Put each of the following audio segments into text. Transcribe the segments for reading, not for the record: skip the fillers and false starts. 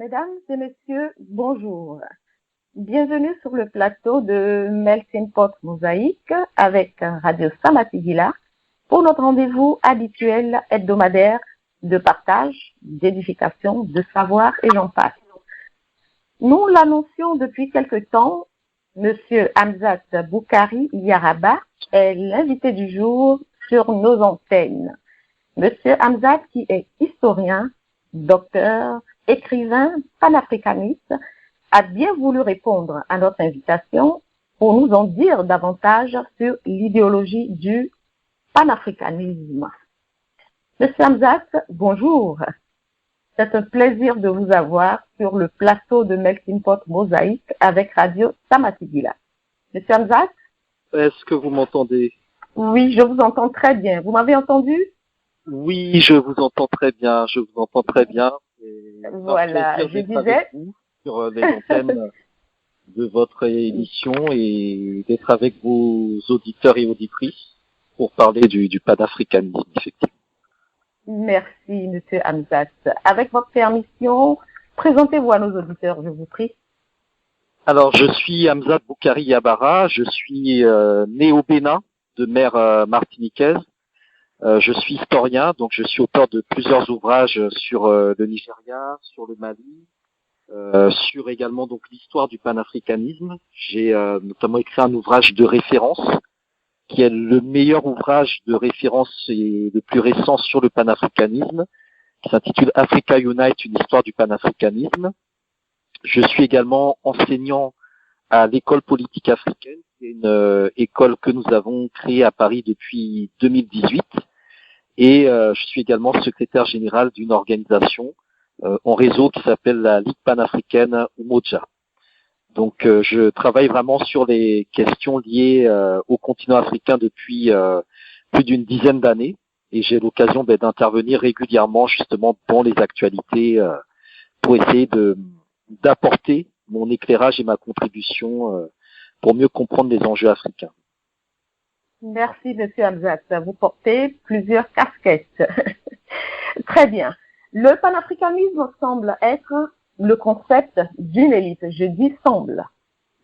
Mesdames et messieurs, bonjour. Bienvenue sur le plateau de Melting Pot Mosaïque avec Radio Samatigila pour notre rendez-vous habituel hebdomadaire de partage, d'édification, de savoir et j'en passe. Nous l'annoncions depuis quelque temps, Monsieur Hamzat Boukari Yaraba est l'invité du jour sur nos antennes. Monsieur Hamzat, qui est historien, docteur, écrivain, panafricaniste, a bien voulu répondre à notre invitation pour nous en dire davantage sur l'idéologie du panafricanisme. Monsieur Hamzat, bonjour. C'est un plaisir de vous avoir sur le plateau de Melting Pot Mosaïque avec Radio Samatigila. Monsieur Hamzat? Est-ce que vous m'entendez? Oui, je vous entends très bien. Vous m'avez entendu? Oui, je vous entends très bien. Et voilà, je disais avec vous sur les antennes de votre émission et d'être avec vos auditeurs et auditrices pour parler du panafricanisme, effectivement. Merci, Monsieur Hamzat. Avec votre permission, présentez-vous à nos auditeurs, je vous prie. Alors, je suis Hamzat Boukari Yabara. Je suis né au Bénin, de mère martiniquaise. Je suis historien, donc je suis auteur de plusieurs ouvrages sur le Nigeria, sur le Mali, sur également donc l'histoire du panafricanisme. J'ai notamment écrit un ouvrage de référence qui est le meilleur ouvrage de référence et le plus récent sur le panafricanisme, qui s'intitule Africa Unite, une histoire du panafricanisme. Je suis également enseignant à l'école politique africaine, qui est une école que nous avons créée à Paris depuis 2018. Et je suis également secrétaire général d'une organisation en réseau qui s'appelle la Ligue panafricaine Umoja. Donc je travaille vraiment sur les questions liées au continent africain depuis plus d'une dizaine d'années et j'ai l'occasion d'intervenir régulièrement justement dans les actualités pour essayer d'apporter mon éclairage et ma contribution pour mieux comprendre les enjeux africains. Merci, Monsieur Hamzat. Vous portez plusieurs casquettes. Très bien. Le panafricanisme semble être le concept d'une élite. Je dis semble.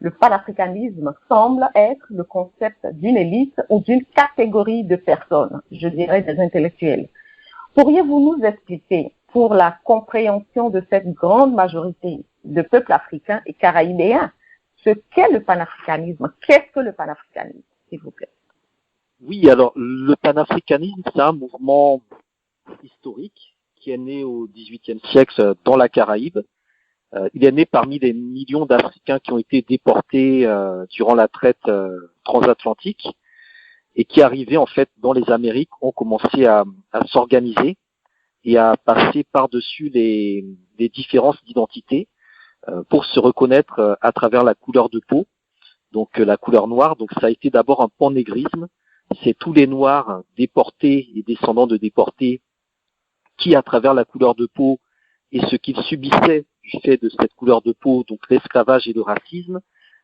Le panafricanisme semble être le concept d'une élite ou d'une catégorie de personnes, je dirais des intellectuels. Pourriez-vous nous expliquer, pour la compréhension de cette grande majorité de peuples africains et caraïbéens, ce qu'est le panafricanisme? Qu'est-ce que le panafricanisme, s'il vous plaît? Oui, alors le panafricanisme, c'est un mouvement historique qui est né au XVIIIe siècle dans la Caraïbe. Il est né parmi des millions d'Africains qui ont été déportés durant la traite transatlantique et qui arrivaient en fait dans les Amériques, ont commencé à s'organiser et à passer par-dessus les différences d'identité pour se reconnaître à travers la couleur de peau, donc la couleur noire. Donc ça a été d'abord un pannégrisme. C'est tous les Noirs déportés et descendants de déportés qui, à travers la couleur de peau et ce qu'ils subissaient du fait de cette couleur de peau, donc l'esclavage et le racisme,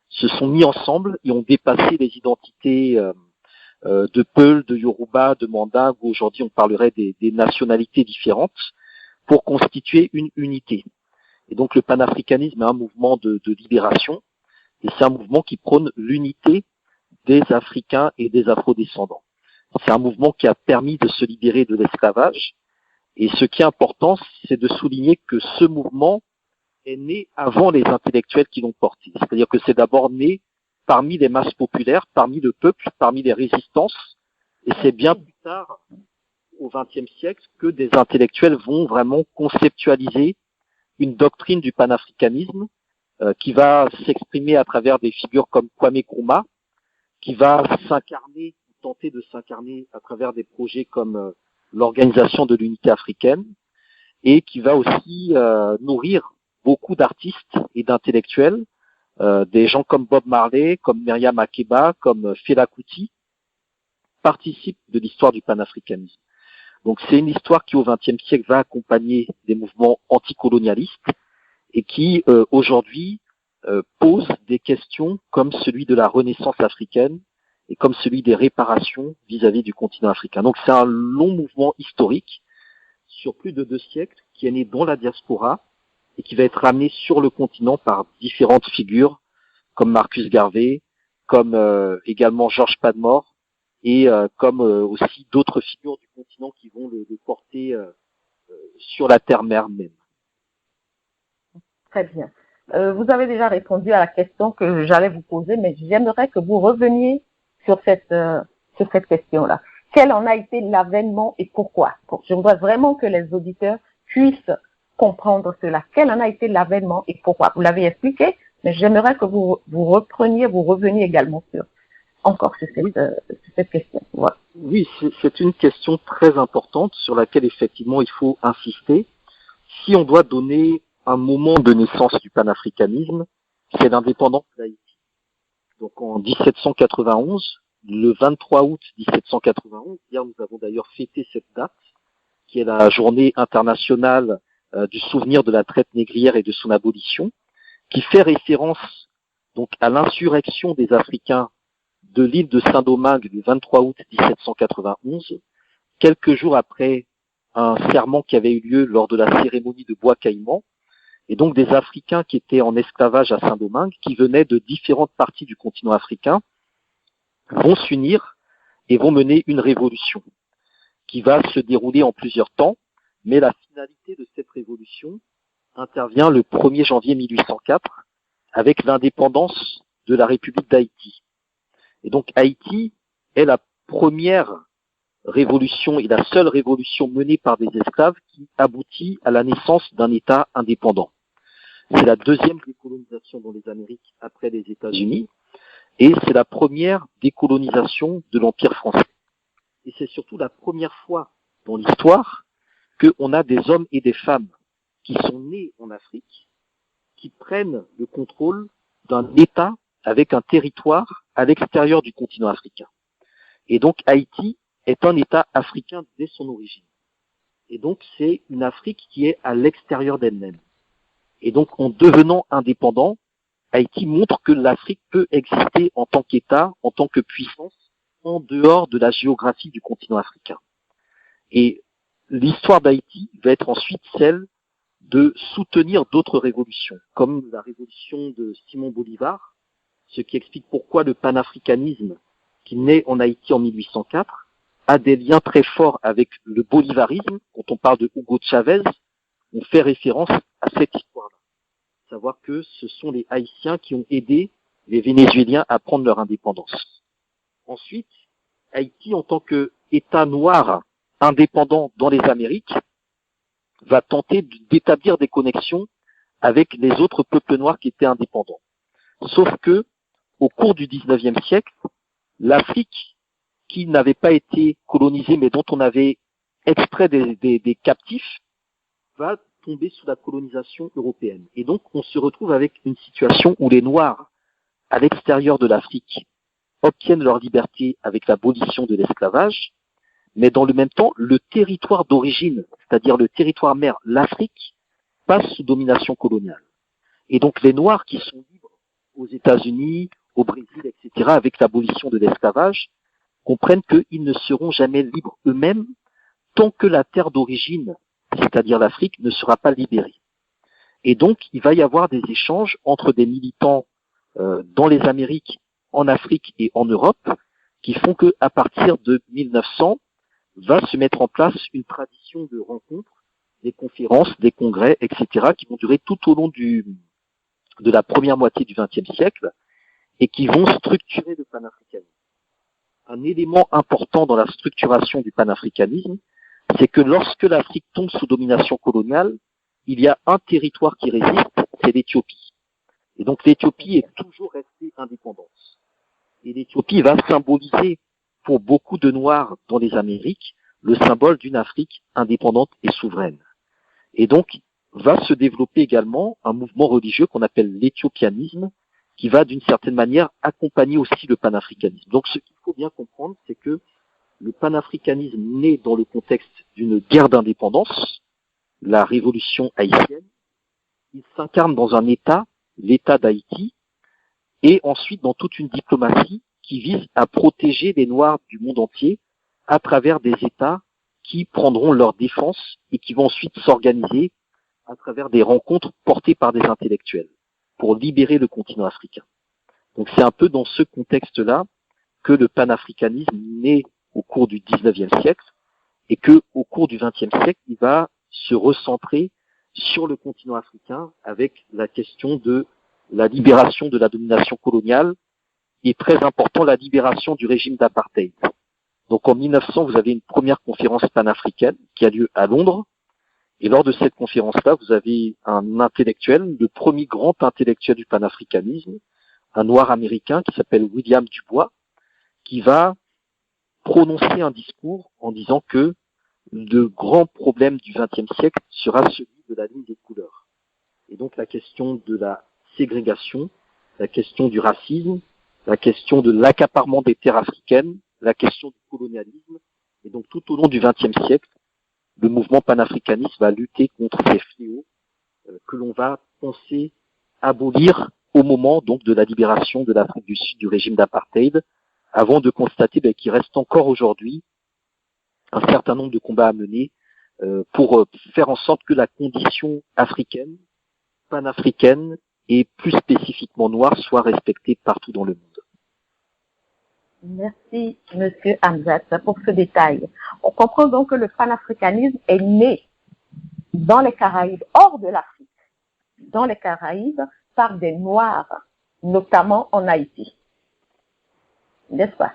se sont mis ensemble et ont dépassé les identités de Peul, de Yoruba, de Mandingue, où aujourd'hui on parlerait des nationalités différentes, pour constituer une unité. Et donc le panafricanisme est un mouvement de libération, et c'est un mouvement qui prône l'unité des Africains et des Afro-descendants. C'est un mouvement qui a permis de se libérer de l'esclavage. Et ce qui est important, c'est de souligner que ce mouvement est né avant les intellectuels qui l'ont porté. C'est-à-dire que c'est d'abord né parmi les masses populaires, parmi le peuple, parmi les résistances. Et c'est bien plus tard, au XXe siècle, que des intellectuels vont vraiment conceptualiser une doctrine du panafricanisme qui va s'exprimer à travers des figures comme Kwame Nkrumah, qui va s'incarner, tenter de s'incarner à travers des projets comme l'Organisation de l'Unité africaine, et qui va aussi nourrir beaucoup d'artistes et d'intellectuels, des gens comme Bob Marley, comme Myriam Makeba, comme Fela Kuti, participent de l'histoire du panafricanisme. Donc c'est une histoire qui au XXe siècle va accompagner des mouvements anticolonialistes et qui aujourd'hui pose des questions comme celui de la renaissance africaine et comme celui des réparations vis-à-vis du continent africain. Donc c'est un long mouvement historique sur plus de 2 siècles qui est né dans la diaspora et qui va être ramené sur le continent par différentes figures comme Marcus Garvey, comme également Georges Padmore et comme aussi d'autres figures du continent qui vont le porter sur la terre-mère même. Très bien. Vous avez déjà répondu à la question que j'allais vous poser, mais j'aimerais que vous reveniez sur cette question-là. Quel en a été l'avènement et pourquoi? Je voudrais vraiment que les auditeurs puissent comprendre cela. Quel en a été l'avènement et pourquoi? Vous l'avez expliqué, mais j'aimerais que vous reveniez également sur cette question. Voilà. Oui, c'est une question très importante sur laquelle effectivement il faut insister. Si on doit donner un moment de naissance du panafricanisme, c'est l'indépendance d'Haïti. Donc en 1791, le 23 août 1791, hier nous avons d'ailleurs fêté cette date, qui est la journée internationale du souvenir de la traite négrière et de son abolition, qui fait référence donc à l'insurrection des Africains de l'île de Saint-Domingue du 23 août 1791, quelques jours après un serment qui avait eu lieu lors de la cérémonie de Bois Caïman, et donc des Africains qui étaient en esclavage à Saint-Domingue, qui venaient de différentes parties du continent africain, vont s'unir et vont mener une révolution qui va se dérouler en plusieurs temps, mais la finalité de cette révolution intervient le 1er janvier 1804 avec l'indépendance de la République d'Haïti. Et donc Haïti est la première révolution et la seule révolution menée par des esclaves qui aboutit à la naissance d'un État indépendant. C'est la deuxième décolonisation dans les Amériques après les États-Unis et c'est la première décolonisation de l'Empire français. Et c'est surtout la première fois dans l'histoire qu'on a des hommes et des femmes qui sont nés en Afrique, qui prennent le contrôle d'un État avec un territoire à l'extérieur du continent africain. Et donc Haïti est un État africain dès son origine. Et donc c'est une Afrique qui est à l'extérieur d'elle-même. Et donc en devenant indépendant, Haïti montre que l'Afrique peut exister en tant qu'État, en tant que puissance, en dehors de la géographie du continent africain. Et l'histoire d'Haïti va être ensuite celle de soutenir d'autres révolutions, comme la révolution de Simon Bolivar, ce qui explique pourquoi le panafricanisme, qui naît en Haïti en 1804, a des liens très forts avec le bolivarisme. Quand on parle de Hugo Chavez, on fait référence à cette histoire-là. Savoir que ce sont les Haïtiens qui ont aidé les Vénézuéliens à prendre leur indépendance. Ensuite, Haïti, en tant qu'État noir indépendant dans les Amériques, va tenter d'établir des connexions avec les autres peuples noirs qui étaient indépendants. Sauf que, au cours du 19e siècle, l'Afrique, qui n'avait pas été colonisée, mais dont on avait extrait des captifs, va tomber sous la colonisation européenne. Et donc, on se retrouve avec une situation où les Noirs, à l'extérieur de l'Afrique, obtiennent leur liberté avec l'abolition de l'esclavage, mais dans le même temps, le territoire d'origine, c'est-à-dire le territoire mère, l'Afrique, passe sous domination coloniale. Et donc, les Noirs qui sont libres aux États-Unis, au Brésil, etc., avec l'abolition de l'esclavage, comprennent qu'ils ne seront jamais libres eux-mêmes tant que la terre d'origine, c'est-à-dire l'Afrique, ne sera pas libérée. Et donc, il va y avoir des échanges entre des militants dans les Amériques, en Afrique et en Europe, qui font qu'à partir de 1900, va se mettre en place une tradition de rencontres, des conférences, des congrès, etc., qui vont durer tout au long de la première moitié du XXe siècle et qui vont structurer le panafricanisme. Un élément important dans la structuration du panafricanisme, c'est que lorsque l'Afrique tombe sous domination coloniale, il y a un territoire qui résiste, c'est l'Éthiopie. Et donc l'Éthiopie est toujours restée indépendante. Et l'Éthiopie va symboliser pour beaucoup de Noirs dans les Amériques le symbole d'une Afrique indépendante et souveraine. Et donc va se développer également un mouvement religieux qu'on appelle l'éthiopianisme, qui va d'une certaine manière accompagner aussi le panafricanisme. Donc ce qu'il faut bien comprendre, c'est que le panafricanisme naît dans le contexte d'une guerre d'indépendance, la révolution haïtienne. Il s'incarne dans un État, l'État d'Haïti, et ensuite dans toute une diplomatie qui vise à protéger les Noirs du monde entier à travers des États qui prendront leur défense et qui vont ensuite s'organiser à travers des rencontres portées par des intellectuels pour libérer le continent africain. Donc c'est un peu dans ce contexte-là que le panafricanisme naît au cours du 19e siècle et que au cours du 20e siècle, il va se recentrer sur le continent africain avec la question de la libération de la domination coloniale et très important, la libération du régime d'apartheid. Donc en 1900, vous avez une première conférence panafricaine qui a lieu à Londres. Et lors de cette conférence-là, vous avez un intellectuel, le premier grand intellectuel du panafricanisme, un noir américain qui s'appelle William Du Bois, qui va prononcer un discours en disant que le grand problème du XXe siècle sera celui de la ligne des couleurs. Et donc la question de la ségrégation, la question du racisme, la question de l'accaparement des terres africaines, la question du colonialisme. Et donc tout au long du XXe siècle, le mouvement panafricaniste va lutter contre ces fléaux que l'on va penser abolir au moment donc de la libération de l'Afrique du Sud du régime d'apartheid, avant de constater qu'il reste encore aujourd'hui un certain nombre de combats à mener pour faire en sorte que la condition africaine, panafricaine et plus spécifiquement noire soit respectée partout dans le monde. Merci, Monsieur Hamzat, pour ce détail. On comprend donc que le panafricanisme est né dans les Caraïbes, hors de l'Afrique, dans les Caraïbes, par des Noirs, notamment en Haïti. N'est-ce pas?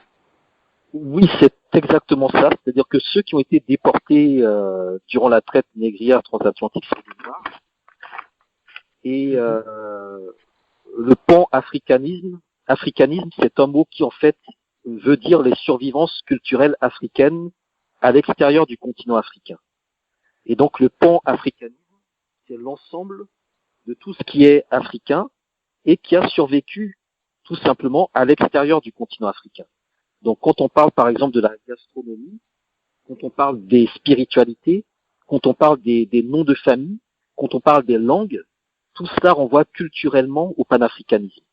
Oui, c'est exactement ça. C'est-à-dire que ceux qui ont été déportés durant la traite négrière transatlantique sont des Noirs. Et le pan-africanisme, c'est un mot qui en fait veut dire les survivances culturelles africaines à l'extérieur du continent africain. Et donc le pan-africanisme, c'est l'ensemble de tout ce qui est africain et qui a survécu tout simplement à l'extérieur du continent africain. Donc quand on parle par exemple de la gastronomie, quand on parle des spiritualités, quand on parle des noms de famille, quand on parle des langues, tout cela renvoie culturellement au panafricanisme.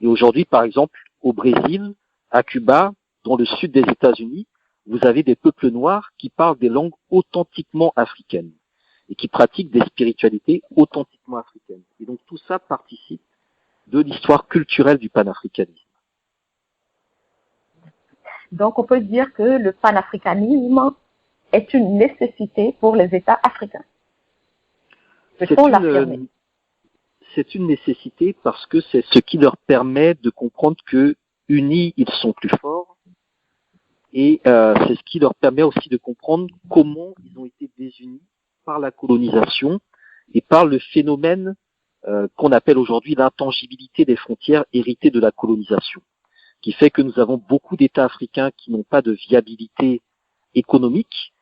Et aujourd'hui, par exemple, au Brésil, à Cuba, dans le sud des États-Unis, vous avez des peuples noirs qui parlent des langues authentiquement africaines et qui pratiquent des spiritualités authentiquement africaines. Et donc tout ça participe de l'histoire culturelle du panafricanisme. Donc on peut dire que le panafricanisme est une nécessité pour les États africains. Peut-on l'affirmer? C'est une nécessité parce que c'est ce qui leur permet de comprendre que unis, ils sont plus forts. Et c'est ce qui leur permet aussi de comprendre comment ils ont été désunis par la colonisation et par le phénomène qu'on appelle aujourd'hui l'intangibilité des frontières héritées de la colonisation, qui fait que nous avons beaucoup d'États africains qui n'ont pas de viabilité économique,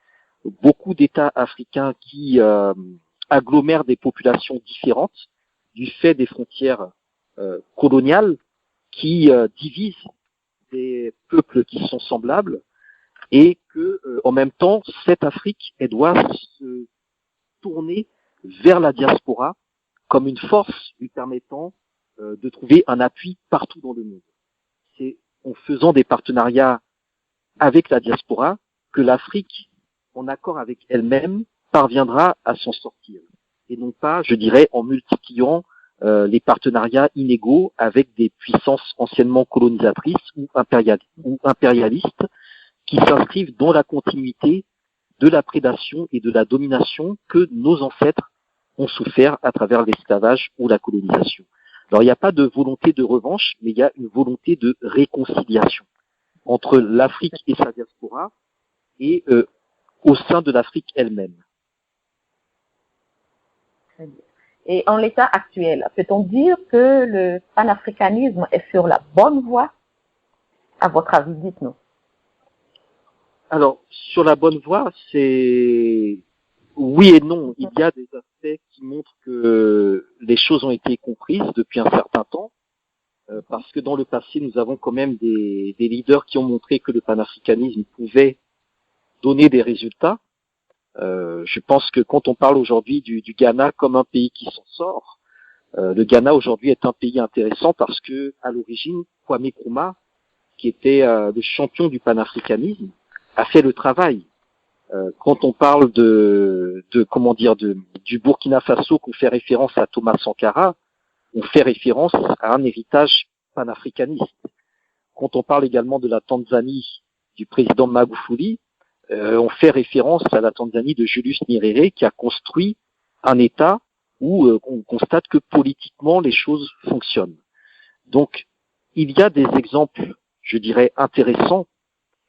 beaucoup d'États africains qui agglomèrent des populations différentes du fait des frontières coloniales qui divisent des peuples qui sont semblables et que en même temps cette Afrique elle doit se tourner vers la diaspora comme une force lui permettant de trouver un appui partout dans le monde. C'est en faisant des partenariats avec la diaspora que l'Afrique, en accord avec elle-même, parviendra à s'en sortir. Et non pas, je dirais, en multipliant les partenariats inégaux avec des puissances anciennement colonisatrices ou impérialistes qui s'inscrivent dans la continuité de la prédation et de la domination que nos ancêtres ont souffert à travers l'esclavage ou la colonisation. Alors il n'y a pas de volonté de revanche, mais il y a une volonté de réconciliation entre l'Afrique et sa diaspora et au sein de l'Afrique elle-même. Très bien. Et en l'état actuel, peut-on dire que le panafricanisme est sur la bonne voie? À votre avis, dites-nous. Alors, sur la bonne voie, c'est oui et non. Il y a des aspects qui montrent que les choses ont été comprises depuis un certain temps, parce que dans le passé, nous avons quand même des leaders qui ont montré que le panafricanisme pouvait donner des résultats. Je pense que quand on parle aujourd'hui du Ghana comme un pays qui s'en sort, le Ghana aujourd'hui est un pays intéressant parce que à l'origine, Kwame Nkrumah, qui était le champion du panafricanisme, a fait le travail. Quand on parle du Burkina Faso, qu'on fait référence à Thomas Sankara, on fait référence à un héritage panafricaniste. Quand on parle également de la Tanzanie du président Magufuli, on fait référence à la Tanzanie de Julius Nyerere qui a construit un État où on constate que politiquement les choses fonctionnent. Donc, il y a des exemples, je dirais, intéressants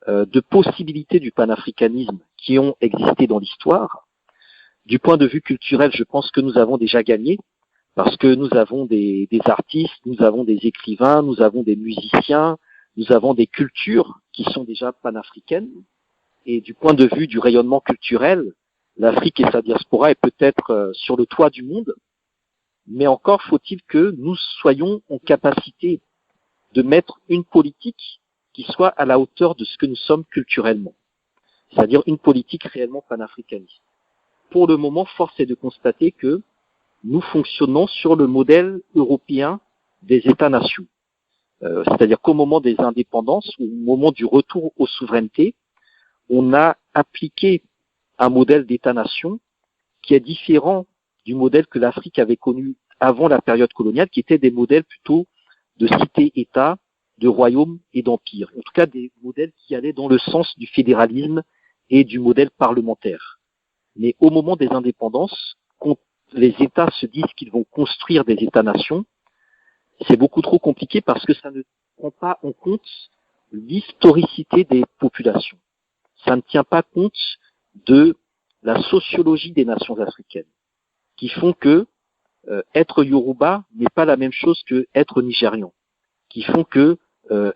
de possibilités du panafricanisme qui ont existé dans l'histoire. Du point de vue culturel, je pense que nous avons déjà gagné parce que nous avons des artistes, nous avons des écrivains, nous avons des musiciens, nous avons des cultures qui sont déjà panafricaines. Et du point de vue du rayonnement culturel, l'Afrique et sa diaspora est peut-être sur le toit du monde, mais encore faut-il que nous soyons en capacité de mettre une politique qui soit à la hauteur de ce que nous sommes culturellement, c'est-à-dire une politique réellement panafricaniste. Pour le moment, force est de constater que nous fonctionnons sur le modèle européen des États-nations. C'est-à-dire qu'au moment des indépendances, au moment du retour aux souverainetés, on a appliqué un modèle d'État-nation qui est différent du modèle que l'Afrique avait connu avant la période coloniale, qui étaient des modèles plutôt de cité-État, de royaume et d'empire. En tout cas, des modèles qui allaient dans le sens du fédéralisme et du modèle parlementaire. Mais au moment des indépendances, quand les États se disent qu'ils vont construire des États-nations, c'est beaucoup trop compliqué parce que ça ne prend pas en compte l'historicité des populations. Ça ne tient pas compte de la sociologie des nations africaines, qui font que être Yoruba n'est pas la même chose que être Nigérian, qui font que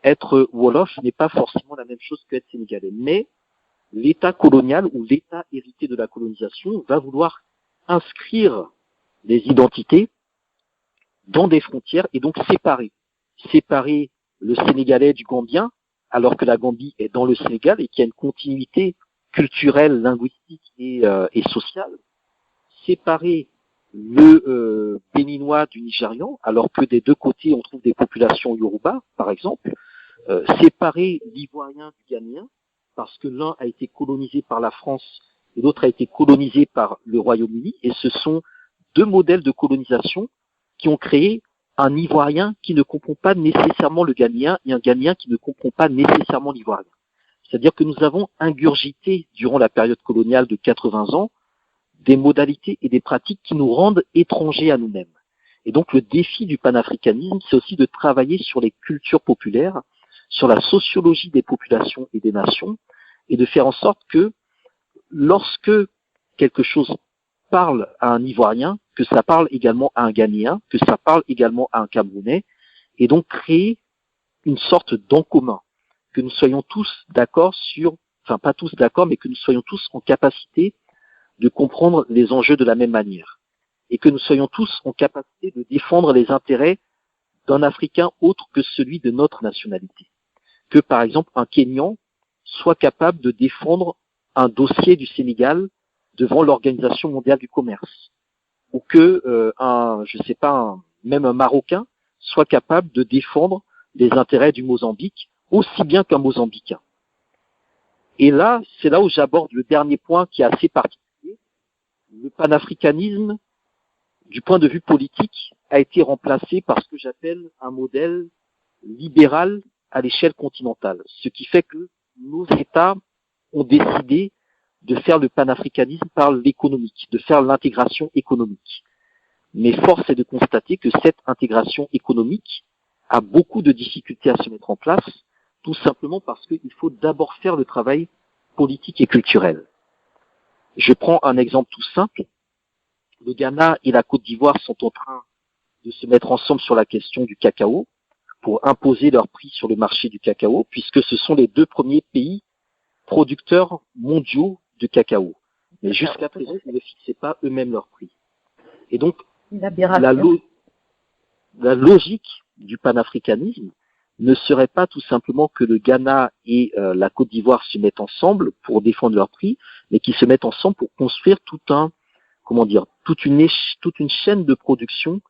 être Wolof n'est pas forcément la même chose que être Sénégalais. Mais l'État colonial ou l'État hérité de la colonisation va vouloir inscrire les identités dans des frontières et donc séparer le Sénégalais du Gambien, alors que la Gambie est dans le Sénégal et qu'il y a une continuité culturelle, linguistique et sociale, séparer le Béninois du Nigérian, alors que des deux côtés on trouve des populations Yoruba, par exemple, séparer l'Ivoirien du Ghanéen, parce que l'un a été colonisé par la France et l'autre a été colonisé par le Royaume-Uni, et ce sont deux modèles de colonisation qui ont créé un Ivoirien qui ne comprend pas nécessairement le Ghanéen et un Ghanéen qui ne comprend pas nécessairement l'Ivoirien. C'est-à-dire que nous avons ingurgité, durant la période coloniale de 80 ans, des modalités et des pratiques qui nous rendent étrangers à nous-mêmes. Et donc le défi du panafricanisme, c'est aussi de travailler sur les cultures populaires, sur la sociologie des populations et des nations, et de faire en sorte que lorsque quelque chose parle à un Ivoirien, que ça parle également à un Ghanéen, que ça parle également à un Camerounais, et donc créer une sorte d'en commun, que nous soyons tous d'accord sur, enfin pas tous d'accord, mais que nous soyons tous en capacité de comprendre les enjeux de la même manière, et que nous soyons tous en capacité de défendre les intérêts d'un Africain autre que celui de notre nationalité. Que par exemple un Kényan soit capable de défendre un dossier du Sénégal devant l'Organisation mondiale du commerce, ou que même un Marocain soit capable de défendre les intérêts du Mozambique aussi bien qu'un Mozambicain. Et là, c'est là où j'aborde le dernier point qui est assez particulier. Le panafricanisme, du point de vue politique, a été remplacé par ce que j'appelle un modèle libéral à l'échelle continentale, ce qui fait que nos États ont décidé de faire le panafricanisme par l'économique, de faire l'intégration économique. Mais force est de constater que cette intégration économique a beaucoup de difficultés à se mettre en place, tout simplement parce qu'il faut d'abord faire le travail politique et culturel. Je prends un exemple tout simple. Le Ghana et la Côte d'Ivoire sont en train de se mettre ensemble sur la question du cacao pour imposer leur prix sur le marché du cacao, puisque ce sont les deux premiers pays producteurs mondiaux de cacao. Mais jusqu'à présent, ils ne fixaient pas eux-mêmes leur prix. Et donc, la logique du panafricanisme ne serait pas tout simplement que le Ghana et la Côte d'Ivoire se mettent ensemble pour défendre leur prix, mais qu'ils se mettent ensemble pour construire toute une chaîne de production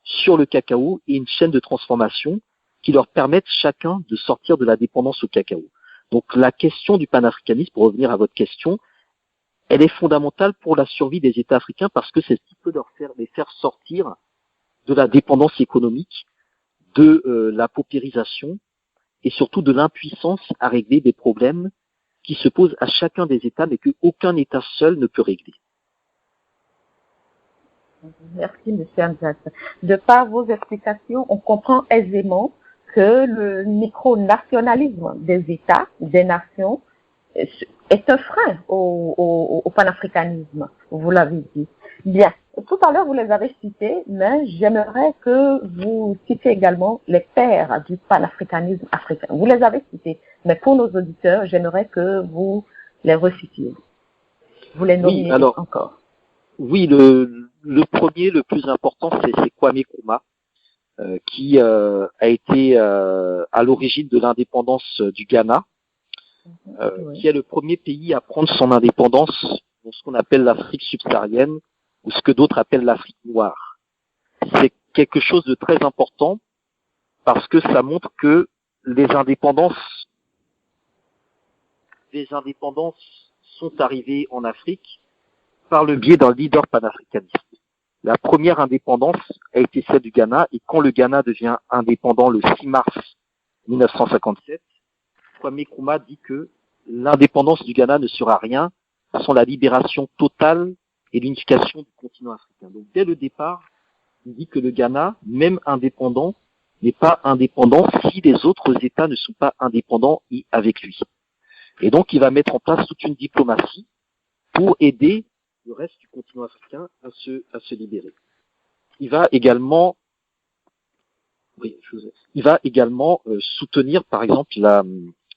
sur le cacao et une chaîne de transformation qui leur permettent chacun de sortir de la dépendance au cacao. Donc la question du panafricanisme, pour revenir à votre question, elle est fondamentale pour la survie des États africains parce que c'est ce qui peut les faire sortir de la dépendance économique, de la paupérisation et surtout de l'impuissance à régler des problèmes qui se posent à chacun des États mais qu'aucun État seul ne peut régler. Merci, M. Amzat. De par vos explications, on comprend aisément que le micronationalisme des États, des nations, est un frein au panafricanisme, vous l'avez dit. Bien, tout à l'heure vous les avez cités, mais j'aimerais que vous citiez également les pères du panafricanisme africain. Vous les avez cités, mais pour nos auditeurs, j'aimerais que vous les recitiez. Vous les nommiez encore. Oui, le premier, le plus important, c'est Kwame Nkrumah, qui a été à l'origine de l'indépendance du Ghana, qui est le premier pays à prendre son indépendance dans ce qu'on appelle l'Afrique subsaharienne ou ce que d'autres appellent l'Afrique noire. C'est quelque chose de très important parce que ça montre que les indépendances sont arrivées en Afrique par le biais d'un leader panafricaniste. La première indépendance a été celle du Ghana et quand le Ghana devient indépendant le 6 mars 1957, Kwame Nkrumah dit que l'indépendance du Ghana ne sera rien sans la libération totale et l'unification du continent africain. Donc dès le départ, il dit que le Ghana, même indépendant, n'est pas indépendant si les autres États ne sont pas indépendants et avec lui. Et donc il va mettre en place toute une diplomatie pour aider le reste du continent africain à se libérer. Il va également soutenir par exemple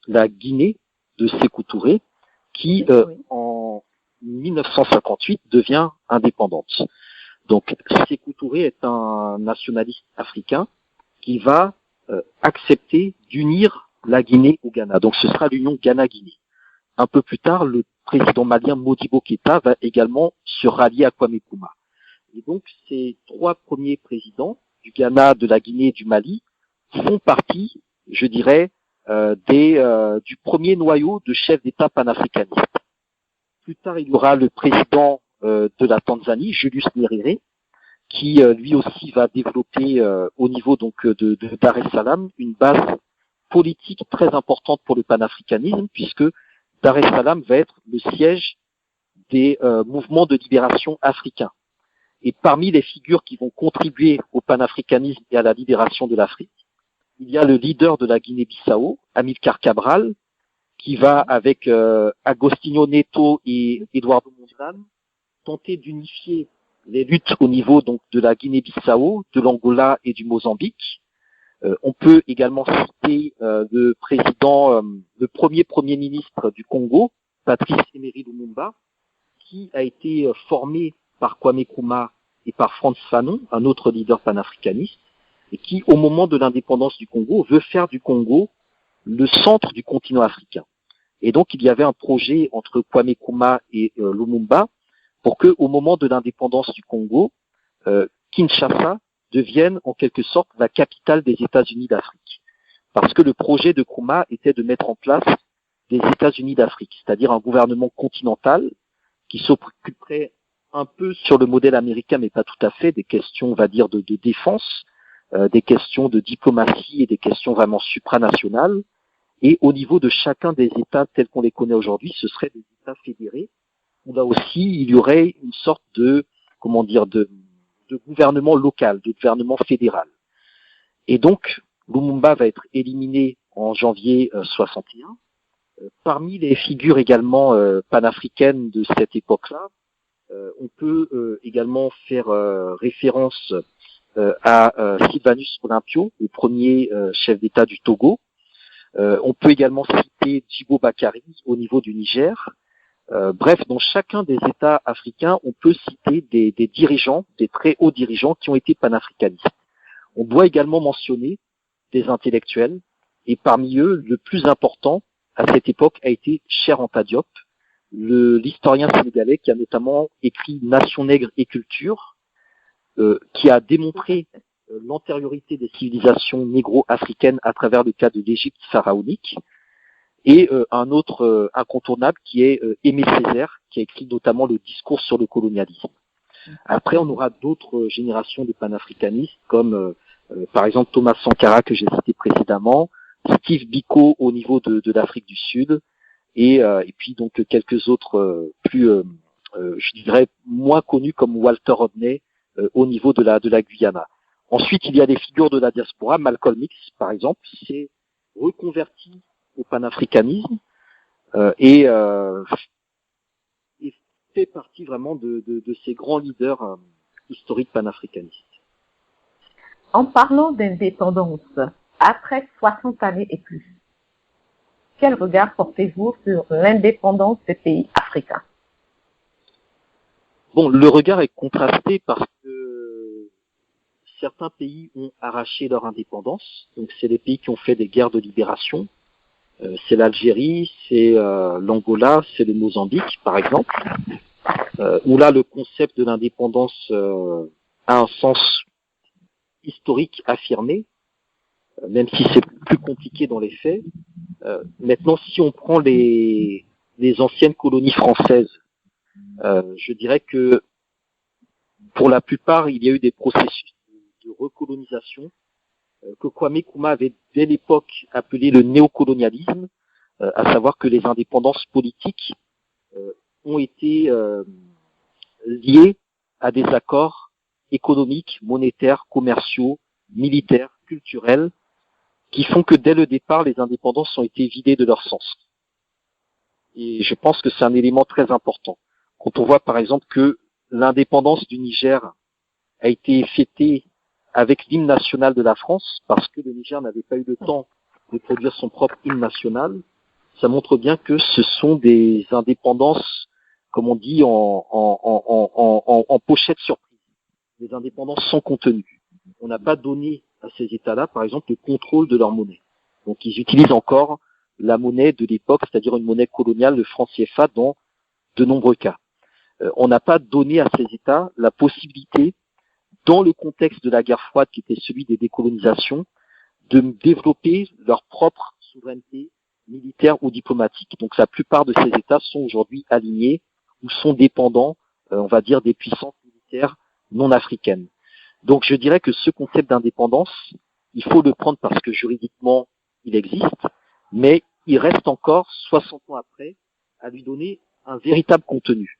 la Guinée de Sékou Touré qui en 1958 devient indépendante. Donc Sékou Touré est un nationaliste africain qui va accepter d'unir la Guinée au Ghana. Donc ce sera l'union Ghana-Guinée. Un peu plus tard, le président malien Modibo Keïta va également se rallier à Kwame Nkrumah. Et donc ces trois premiers présidents du Ghana, de la Guinée et du Mali font partie, je dirais, du premier noyau de chefs d'État panafricanistes. Plus tard, il y aura le président de la Tanzanie, Julius Nyerere, qui lui aussi va développer au niveau donc de Dar es Salaam une base politique très importante pour le panafricanisme, puisque Dar es Salaam va être le siège des mouvements de libération africains. Et parmi les figures qui vont contribuer au panafricanisme et à la libération de l'Afrique, il y a le leader de la Guinée-Bissau, Amilcar Cabral, qui va avec Agostinho Neto et Eduardo Mondlane tenter d'unifier les luttes au niveau donc de la Guinée-Bissau, de l'Angola et du Mozambique. On peut également citer le premier ministre du Congo, Patrice Emery Lumumba, qui a été formé par Kwame Nkrumah et par Frantz Fanon, un autre leader panafricaniste, et qui, au moment de l'indépendance du Congo, veut faire du Congo le centre du continent africain. Et donc, il y avait un projet entre Kwame Nkrumah et Lumumba pour que, au moment de l'indépendance du Congo, Kinshasa devienne en quelque sorte la capitale des États-Unis d'Afrique. Parce que le projet de Nkrumah était de mettre en place des États-Unis d'Afrique, c'est-à-dire un gouvernement continental qui s'occuperait un peu sur le modèle américain, mais pas tout à fait, des questions, on va dire, de défense, des questions de diplomatie et des questions vraiment supranationales. Et au niveau de chacun des États tels qu'on les connaît aujourd'hui, ce seraient des États fédérés, où là aussi, il y aurait une sorte de gouvernement local, de gouvernement fédéral. Et donc, Lumumba va être éliminé en janvier 61. Parmi les figures également panafricaines de cette époque-là, on peut également faire référence à Sylvanus Olympio, le premier chef d'État du Togo. On peut également citer Djibo Bakary au niveau du Niger. Bref, dans chacun des États africains, on peut citer des dirigeants, des très hauts dirigeants qui ont été panafricanistes. On doit également mentionner des intellectuels, et parmi eux, le plus important à cette époque a été Cheikh Anta Diop, l'historien sénégalais qui a notamment écrit Nation nègre et culture, qui a démontré l'antériorité des civilisations négro-africaines à travers le cas de l'Égypte pharaonique. et un autre incontournable qui est Aimé Césaire, qui a écrit notamment le discours sur le colonialisme. Après, on aura d'autres générations de panafricanistes, comme par exemple Thomas Sankara que j'ai cité précédemment, Steve Biko au niveau de l'Afrique du Sud, et puis donc quelques autres plus, je dirais, moins connus comme Walter Rodney au niveau de la Guyana. Ensuite, il y a des figures de la diaspora. Malcolm X, par exemple, s'est reconverti au panafricanisme et fait partie vraiment de ces grands leaders historiques panafricanistes. En parlant d'indépendance, après 60 années et plus, quel regard portez-vous sur l'indépendance des pays africains? Bon, le regard est contrasté parce que certains pays ont arraché leur indépendance. Donc, c'est des pays qui ont fait des guerres de libération. C'est l'Algérie, c'est l'Angola, c'est le Mozambique, par exemple, où là, le concept de l'indépendance a un sens historique affirmé, même si c'est plus compliqué dans les faits. Maintenant, si on prend les anciennes colonies françaises, je dirais que pour la plupart, il y a eu des processus de recolonisation que Kwame Nkrumah avait dès l'époque appelé le néocolonialisme, à savoir que les indépendances politiques ont été liées à des accords économiques, monétaires, commerciaux, militaires, culturels, qui font que dès le départ, les indépendances ont été vidées de leur sens. Et je pense que c'est un élément très important. Quand on voit par exemple que l'indépendance du Niger a été fêtée avec l'hymne national de la France, parce que le Niger n'avait pas eu le temps de produire son propre hymne national, ça montre bien que ce sont des indépendances, comme on dit, en pochette surprise, des indépendances sans contenu. On n'a pas donné à ces États-là, par exemple, le contrôle de leur monnaie. Donc ils utilisent encore la monnaie de l'époque, c'est-à-dire une monnaie coloniale, le franc CFA, dans de nombreux cas. On n'a pas donné à ces États la possibilité, dans le contexte de la guerre froide qui était celui des décolonisations, de développer leur propre souveraineté militaire ou diplomatique. Donc la plupart de ces États sont aujourd'hui alignés ou sont dépendants, on va dire, des puissances militaires non africaines. Donc je dirais que ce concept d'indépendance, il faut le prendre parce que juridiquement, il existe, mais il reste encore, 60 ans après, à lui donner un véritable contenu.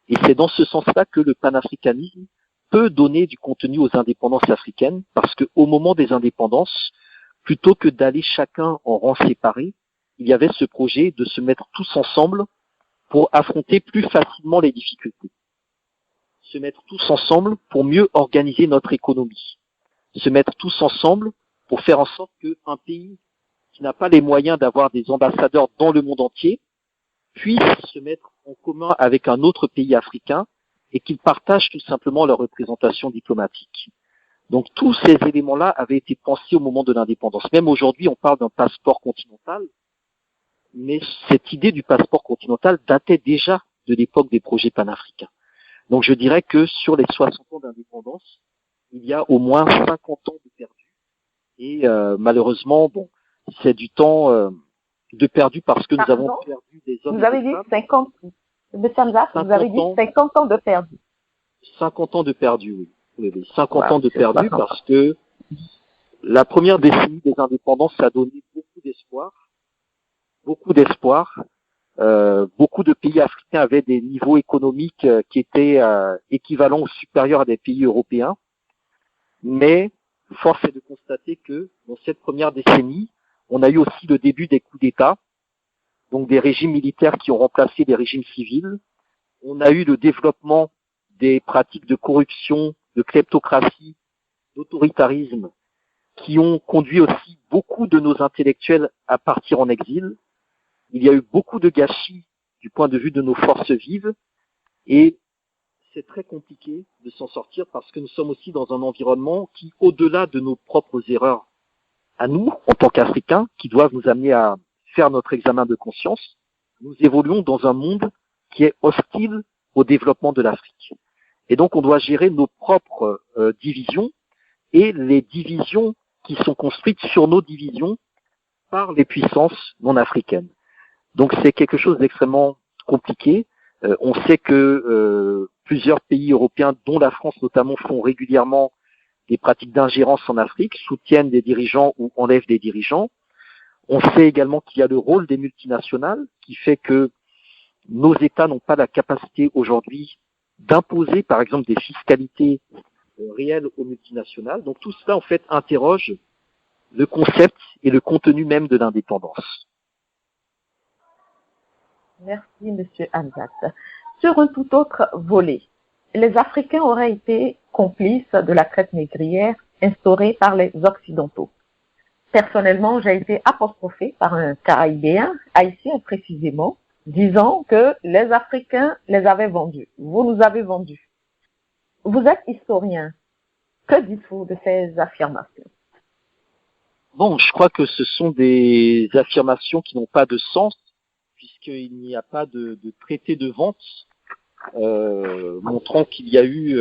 Et c'est dans ce sens-là que le panafricanisme peut donner du contenu aux indépendances africaines, parce qu'au moment des indépendances, plutôt que d'aller chacun en rang séparé, il y avait ce projet de se mettre tous ensemble pour affronter plus facilement les difficultés. Se mettre tous ensemble pour mieux organiser notre économie. Se mettre tous ensemble pour faire en sorte qu'un pays qui n'a pas les moyens d'avoir des ambassadeurs dans le monde entier puisse se mettre en commun avec un autre pays africain et qu'ils partagent tout simplement leur représentation diplomatique. Donc tous ces éléments-là avaient été pensés au moment de l'indépendance. Même aujourd'hui, on parle d'un passeport continental, mais cette idée du passeport continental datait déjà de l'époque des projets panafricains. Donc je dirais que sur les 60 ans d'indépendance, il y a au moins 50 ans de perdu. Et malheureusement, bon, c'est du temps de perdu parce que nous avons perdu des hommes. Vous avez dit 50, M. Hamza, vous avez dit 50 ans de perdu. 50 ans de perdu, oui. Oui, 50 ans de perdu parce que la première décennie des indépendances a donné beaucoup d'espoir. Beaucoup d'espoir. Beaucoup de pays africains avaient des niveaux économiques qui étaient équivalents ou supérieurs à des pays européens. Mais force est de constater que dans cette première décennie, on a eu aussi le début des coups d'État, donc des régimes militaires qui ont remplacé des régimes civils. On a eu le développement des pratiques de corruption, de kleptocratie, d'autoritarisme, qui ont conduit aussi beaucoup de nos intellectuels à partir en exil. Il y a eu beaucoup de gâchis du point de vue de nos forces vives et c'est très compliqué de s'en sortir parce que nous sommes aussi dans un environnement qui, au-delà de nos propres erreurs à nous, en tant qu'Africains, qui doivent nous amener à faire notre examen de conscience, nous évoluons dans un monde qui est hostile au développement de l'Afrique. Et donc on doit gérer nos propres divisions et les divisions qui sont construites sur nos divisions par les puissances non africaines. Donc c'est quelque chose d'extrêmement compliqué. On sait que plusieurs pays européens, dont la France notamment, font régulièrement des pratiques d'ingérence en Afrique, soutiennent des dirigeants ou enlèvent des dirigeants. On sait également qu'il y a le rôle des multinationales qui fait que nos États n'ont pas la capacité aujourd'hui d'imposer, par exemple, des fiscalités réelles aux multinationales. Donc tout cela, en fait, interroge le concept et le contenu même de l'indépendance. Merci, Monsieur Hamzat. Sur un tout autre volet, les Africains auraient été complices de la traite négrière instaurée par les Occidentaux. Personnellement, j'ai été apostrophée par un Caraïbéen, haïtien précisément, disant que les Africains les avaient vendus. Vous nous avez vendus. Vous êtes historien. Que dites-vous de ces affirmations? Bon, je crois que ce sont des affirmations qui n'ont pas de sens, puisqu'il n'y a pas de traité de vente montrant qu'il y a eu,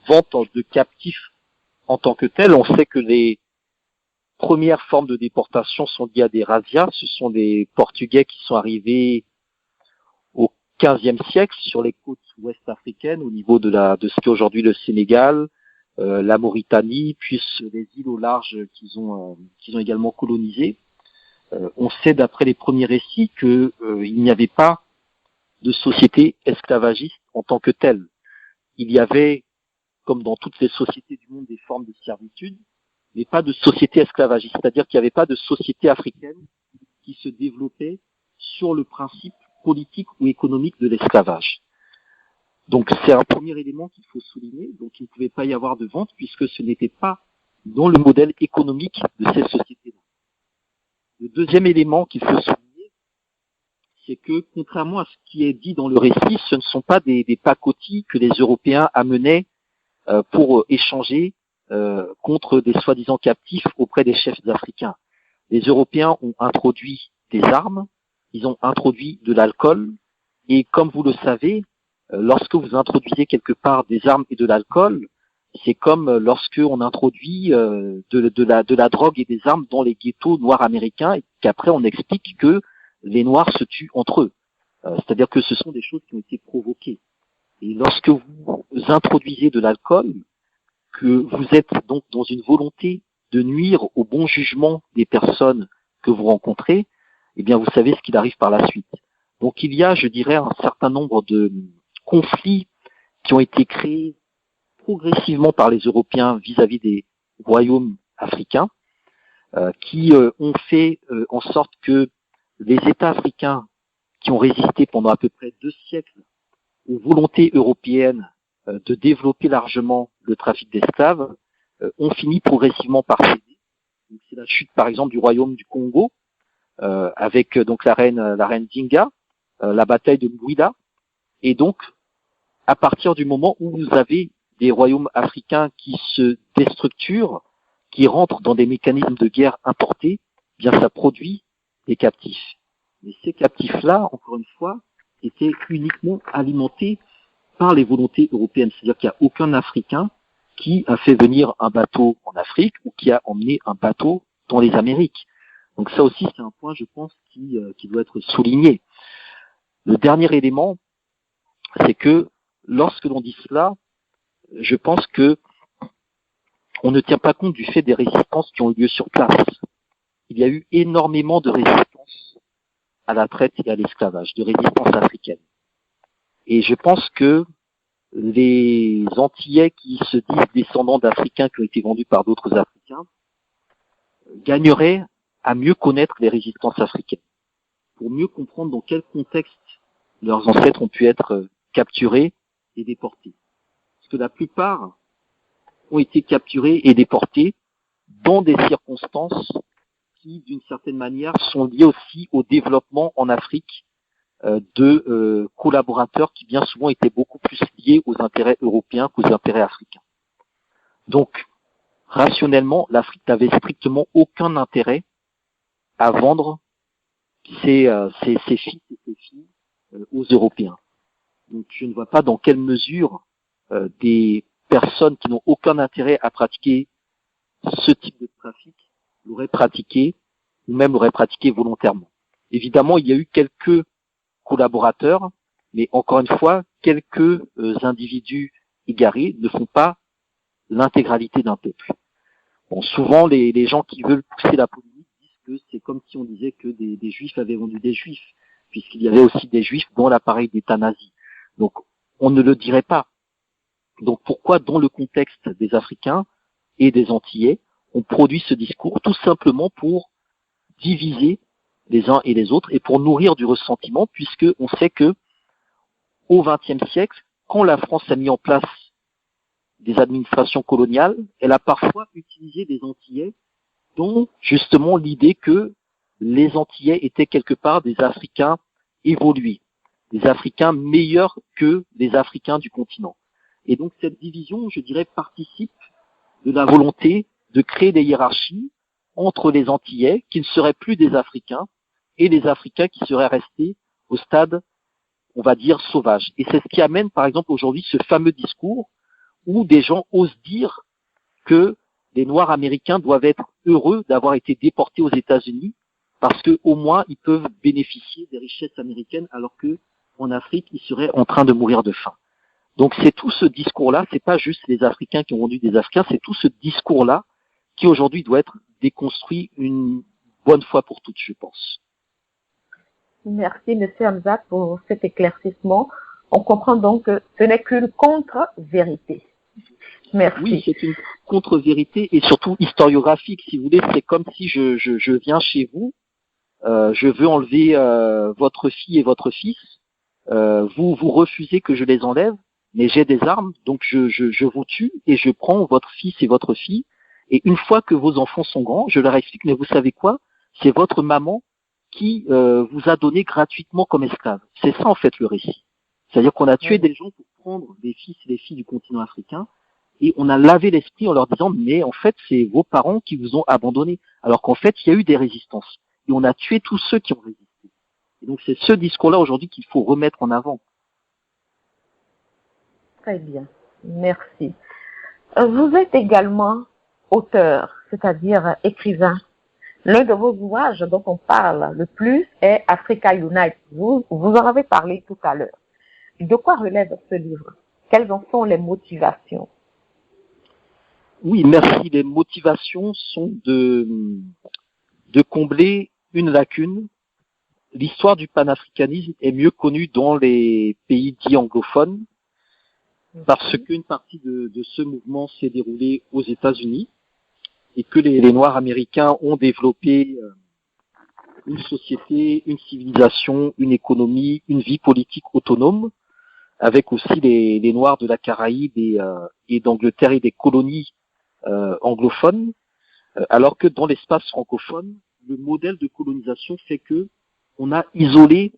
vente de captifs en tant que tel. On sait que les premières formes de déportation sont liées à des razzias. Ce sont des Portugais qui sont arrivés au XVe siècle sur les côtes ouest africaines, au niveau de ce qu'est aujourd'hui le Sénégal, la Mauritanie, puis les îles au large qu'ils ont également colonisées. On sait d'après les premiers récits que il n'y avait pas de société esclavagiste en tant que telle. Il y avait, comme dans toutes les sociétés du monde, des formes de servitude, mais pas de société esclavagiste. C'est-à-dire qu'il n'y avait pas de société africaine qui se développait sur le principe politique ou économique de l'esclavage. Donc c'est un premier élément qu'il faut souligner. Donc il ne pouvait pas y avoir de vente puisque ce n'était pas dans le modèle économique de ces sociétés-là. Le deuxième élément qu'il faut souligner, c'est que contrairement à ce qui est dit dans le récit, ce ne sont pas des pacotis que les Européens amenaient pour échanger contre des soi-disant captifs auprès des chefs africains. Les Européens ont introduit des armes, ils ont introduit de l'alcool, et comme vous le savez, lorsque vous introduisez quelque part des armes et de l'alcool, c'est comme lorsque on introduit de la drogue et des armes dans les ghettos noirs américains, et qu'après on explique que les Noirs se tuent entre eux. C'est-à-dire que ce sont des choses qui ont été provoquées. Et lorsque vous introduisez de l'alcool, que vous êtes donc dans une volonté de nuire au bon jugement des personnes que vous rencontrez, eh bien vous savez ce qu'il arrive par la suite. Donc il y a, je dirais, un certain nombre de conflits qui ont été créés progressivement par les Européens vis-à-vis des royaumes africains, qui ont fait en sorte que les États africains qui ont résisté pendant à peu près 2 siècles aux volontés européennes de développer largement le trafic d'esclaves ont fini progressivement par céder. C'est la chute, par exemple, du royaume du Congo avec donc la reine Dinga, la bataille de Mbouida, et donc à partir du moment où vous avez des royaumes africains qui se déstructurent, qui rentrent dans des mécanismes de guerre importés, eh bien ça produit des captifs. Mais ces captifs-là, encore une fois, étaient uniquement alimentés par les volontés européennes. C'est-à-dire qu'il n'y a aucun Africain qui a fait venir un bateau en Afrique ou qui a emmené un bateau dans les Amériques. Donc ça aussi, c'est un point, je pense, qui doit être souligné. Le dernier élément, c'est que lorsque l'on dit cela, je pense que on ne tient pas compte du fait des résistances qui ont eu lieu sur place. Il y a eu énormément de résistances à la traite et à l'esclavage, de résistance africaine. Et je pense que les Antillais qui se disent descendants d'Africains qui ont été vendus par d'autres Africains gagneraient à mieux connaître les résistances africaines, pour mieux comprendre dans quel contexte leurs ancêtres ont pu être capturés et déportés. Parce que la plupart ont été capturés et déportés dans des circonstances qui, d'une certaine manière, sont liées aussi au développement en Afrique de collaborateurs qui bien souvent étaient beaucoup plus liés aux intérêts européens qu'aux intérêts africains. Donc, rationnellement, l'Afrique n'avait strictement aucun intérêt à vendre ses fils et ses filles aux Européens. Donc, je ne vois pas dans quelle mesure des personnes qui n'ont aucun intérêt à pratiquer ce type de trafic l'auraient pratiqué ou même l'auraient pratiqué volontairement. Évidemment, il y a eu quelques collaborateurs, mais encore une fois, quelques individus égarés ne font pas l'intégralité d'un peuple. Bon, souvent, les gens qui veulent pousser la polémique disent que c'est comme si on disait que des juifs avaient vendu des juifs, puisqu'il y avait aussi des juifs dans l'appareil d'État nazi. Donc, on ne le dirait pas. Donc, pourquoi, dans le contexte des Africains et des Antillais, on produit ce discours tout simplement pour diviser les uns et les autres et pour nourrir du ressentiment, puisque on sait que au XXe siècle, quand la France a mis en place des administrations coloniales, elle a parfois utilisé des Antillais dont justement l'idée que les Antillais étaient quelque part des Africains évolués, des Africains meilleurs que les Africains du continent. Et donc cette division, je dirais, participe de la volonté de créer des hiérarchies entre les Antillais qui ne seraient plus des Africains et les Africains qui seraient restés au stade, on va dire, sauvage. Et c'est ce qui amène, par exemple, aujourd'hui ce fameux discours où des gens osent dire que les Noirs américains doivent être heureux d'avoir été déportés aux États-Unis parce que au moins ils peuvent bénéficier des richesses américaines alors que en Afrique ils seraient en train de mourir de faim. Donc c'est tout ce discours-là, c'est pas juste les Africains qui ont vendu des Africains, c'est tout ce discours-là qui aujourd'hui doit être déconstruit une bonne fois pour toutes, je pense. Merci, Monsieur Hamza, pour cet éclaircissement. On comprend donc que ce n'est qu'une contre-vérité. Merci. Oui, c'est une contre-vérité et surtout historiographique, si vous voulez. C'est comme si je viens chez vous, je veux enlever votre fille et votre fils, vous refusez que je les enlève, mais j'ai des armes, donc je vous tue et je prends votre fils et votre fille. Et une fois que vos enfants sont grands, je leur explique, mais vous savez quoi? C'est votre maman qui vous a donné gratuitement comme esclave. C'est ça en fait le récit. C'est-à-dire qu'on a tué des gens pour prendre les fils et les filles du continent africain et on a lavé l'esprit en leur disant mais en fait c'est vos parents qui vous ont abandonné. Alors qu'en fait il y a eu des résistances et on a tué tous ceux qui ont résisté. Et donc c'est ce discours-là aujourd'hui qu'il faut remettre en avant. Très bien, merci. Vous êtes également auteur, c'est-à-dire écrivain. L'un de vos ouvrages dont on parle le plus est Africa Unite. Vous en avez parlé tout à l'heure. De quoi relève ce livre? Quelles en sont les motivations? Oui, merci. Les motivations sont de combler une lacune. L'histoire du panafricanisme est mieux connue dans les pays dits anglophones parce qu'une partie de ce mouvement s'est déroulée aux États-Unis et que les Noirs américains ont développé une société, une civilisation, une économie, une vie politique autonome, avec aussi les Noirs de la Caraïbe et d'Angleterre et des colonies anglophones, alors que dans l'espace francophone, le modèle de colonisation fait que on a isolé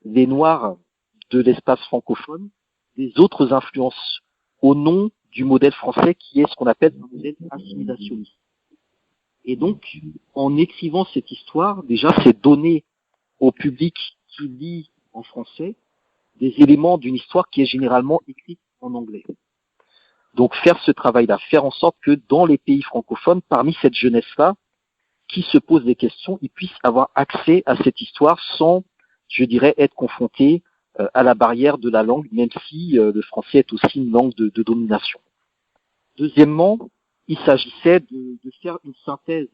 les Noirs de l'espace francophone des autres influences au nom du modèle français qui est ce qu'on appelle un modèle assimilationniste. Et donc, en écrivant cette histoire, déjà, c'est donner au public qui lit en français des éléments d'une histoire qui est généralement écrite en anglais. Donc, faire ce travail-là, faire en sorte que dans les pays francophones, parmi cette jeunesse-là, qui se pose des questions, ils puissent avoir accès à cette histoire sans, je dirais, être confrontés à la barrière de la langue, même si le français est aussi une langue de domination. Deuxièmement, il s'agissait de faire une synthèse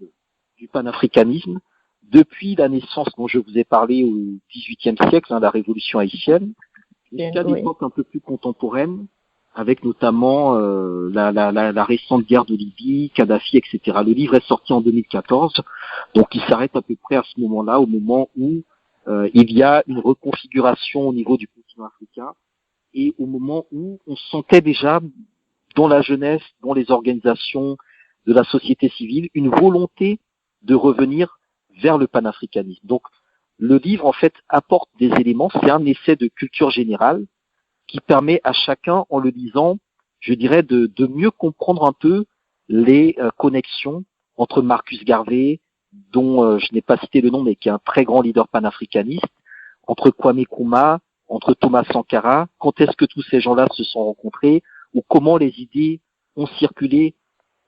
du panafricanisme depuis la naissance dont je vous ai parlé au XVIIIe siècle, la Révolution haïtienne, jusqu'à l'époque un peu plus contemporaine, avec notamment la récente guerre de Libye, Kadhafi, etc. Le livre est sorti en 2014, donc il s'arrête à peu près à ce moment-là, au moment où il y a une reconfiguration au niveau du continent africain, et au moment où on sentait déjà dans la jeunesse, dans les organisations de la société civile, une volonté de revenir vers le panafricanisme. Donc, le livre, en fait, apporte des éléments, c'est un essai de culture générale qui permet à chacun, en le lisant, je dirais, de mieux comprendre un peu les connexions entre Marcus Garvey, dont je n'ai pas cité le nom, mais qui est un très grand leader panafricaniste, entre Kwame Nkrumah, entre Thomas Sankara, quand est-ce que tous ces gens-là se sont rencontrés, ou comment les idées ont circulé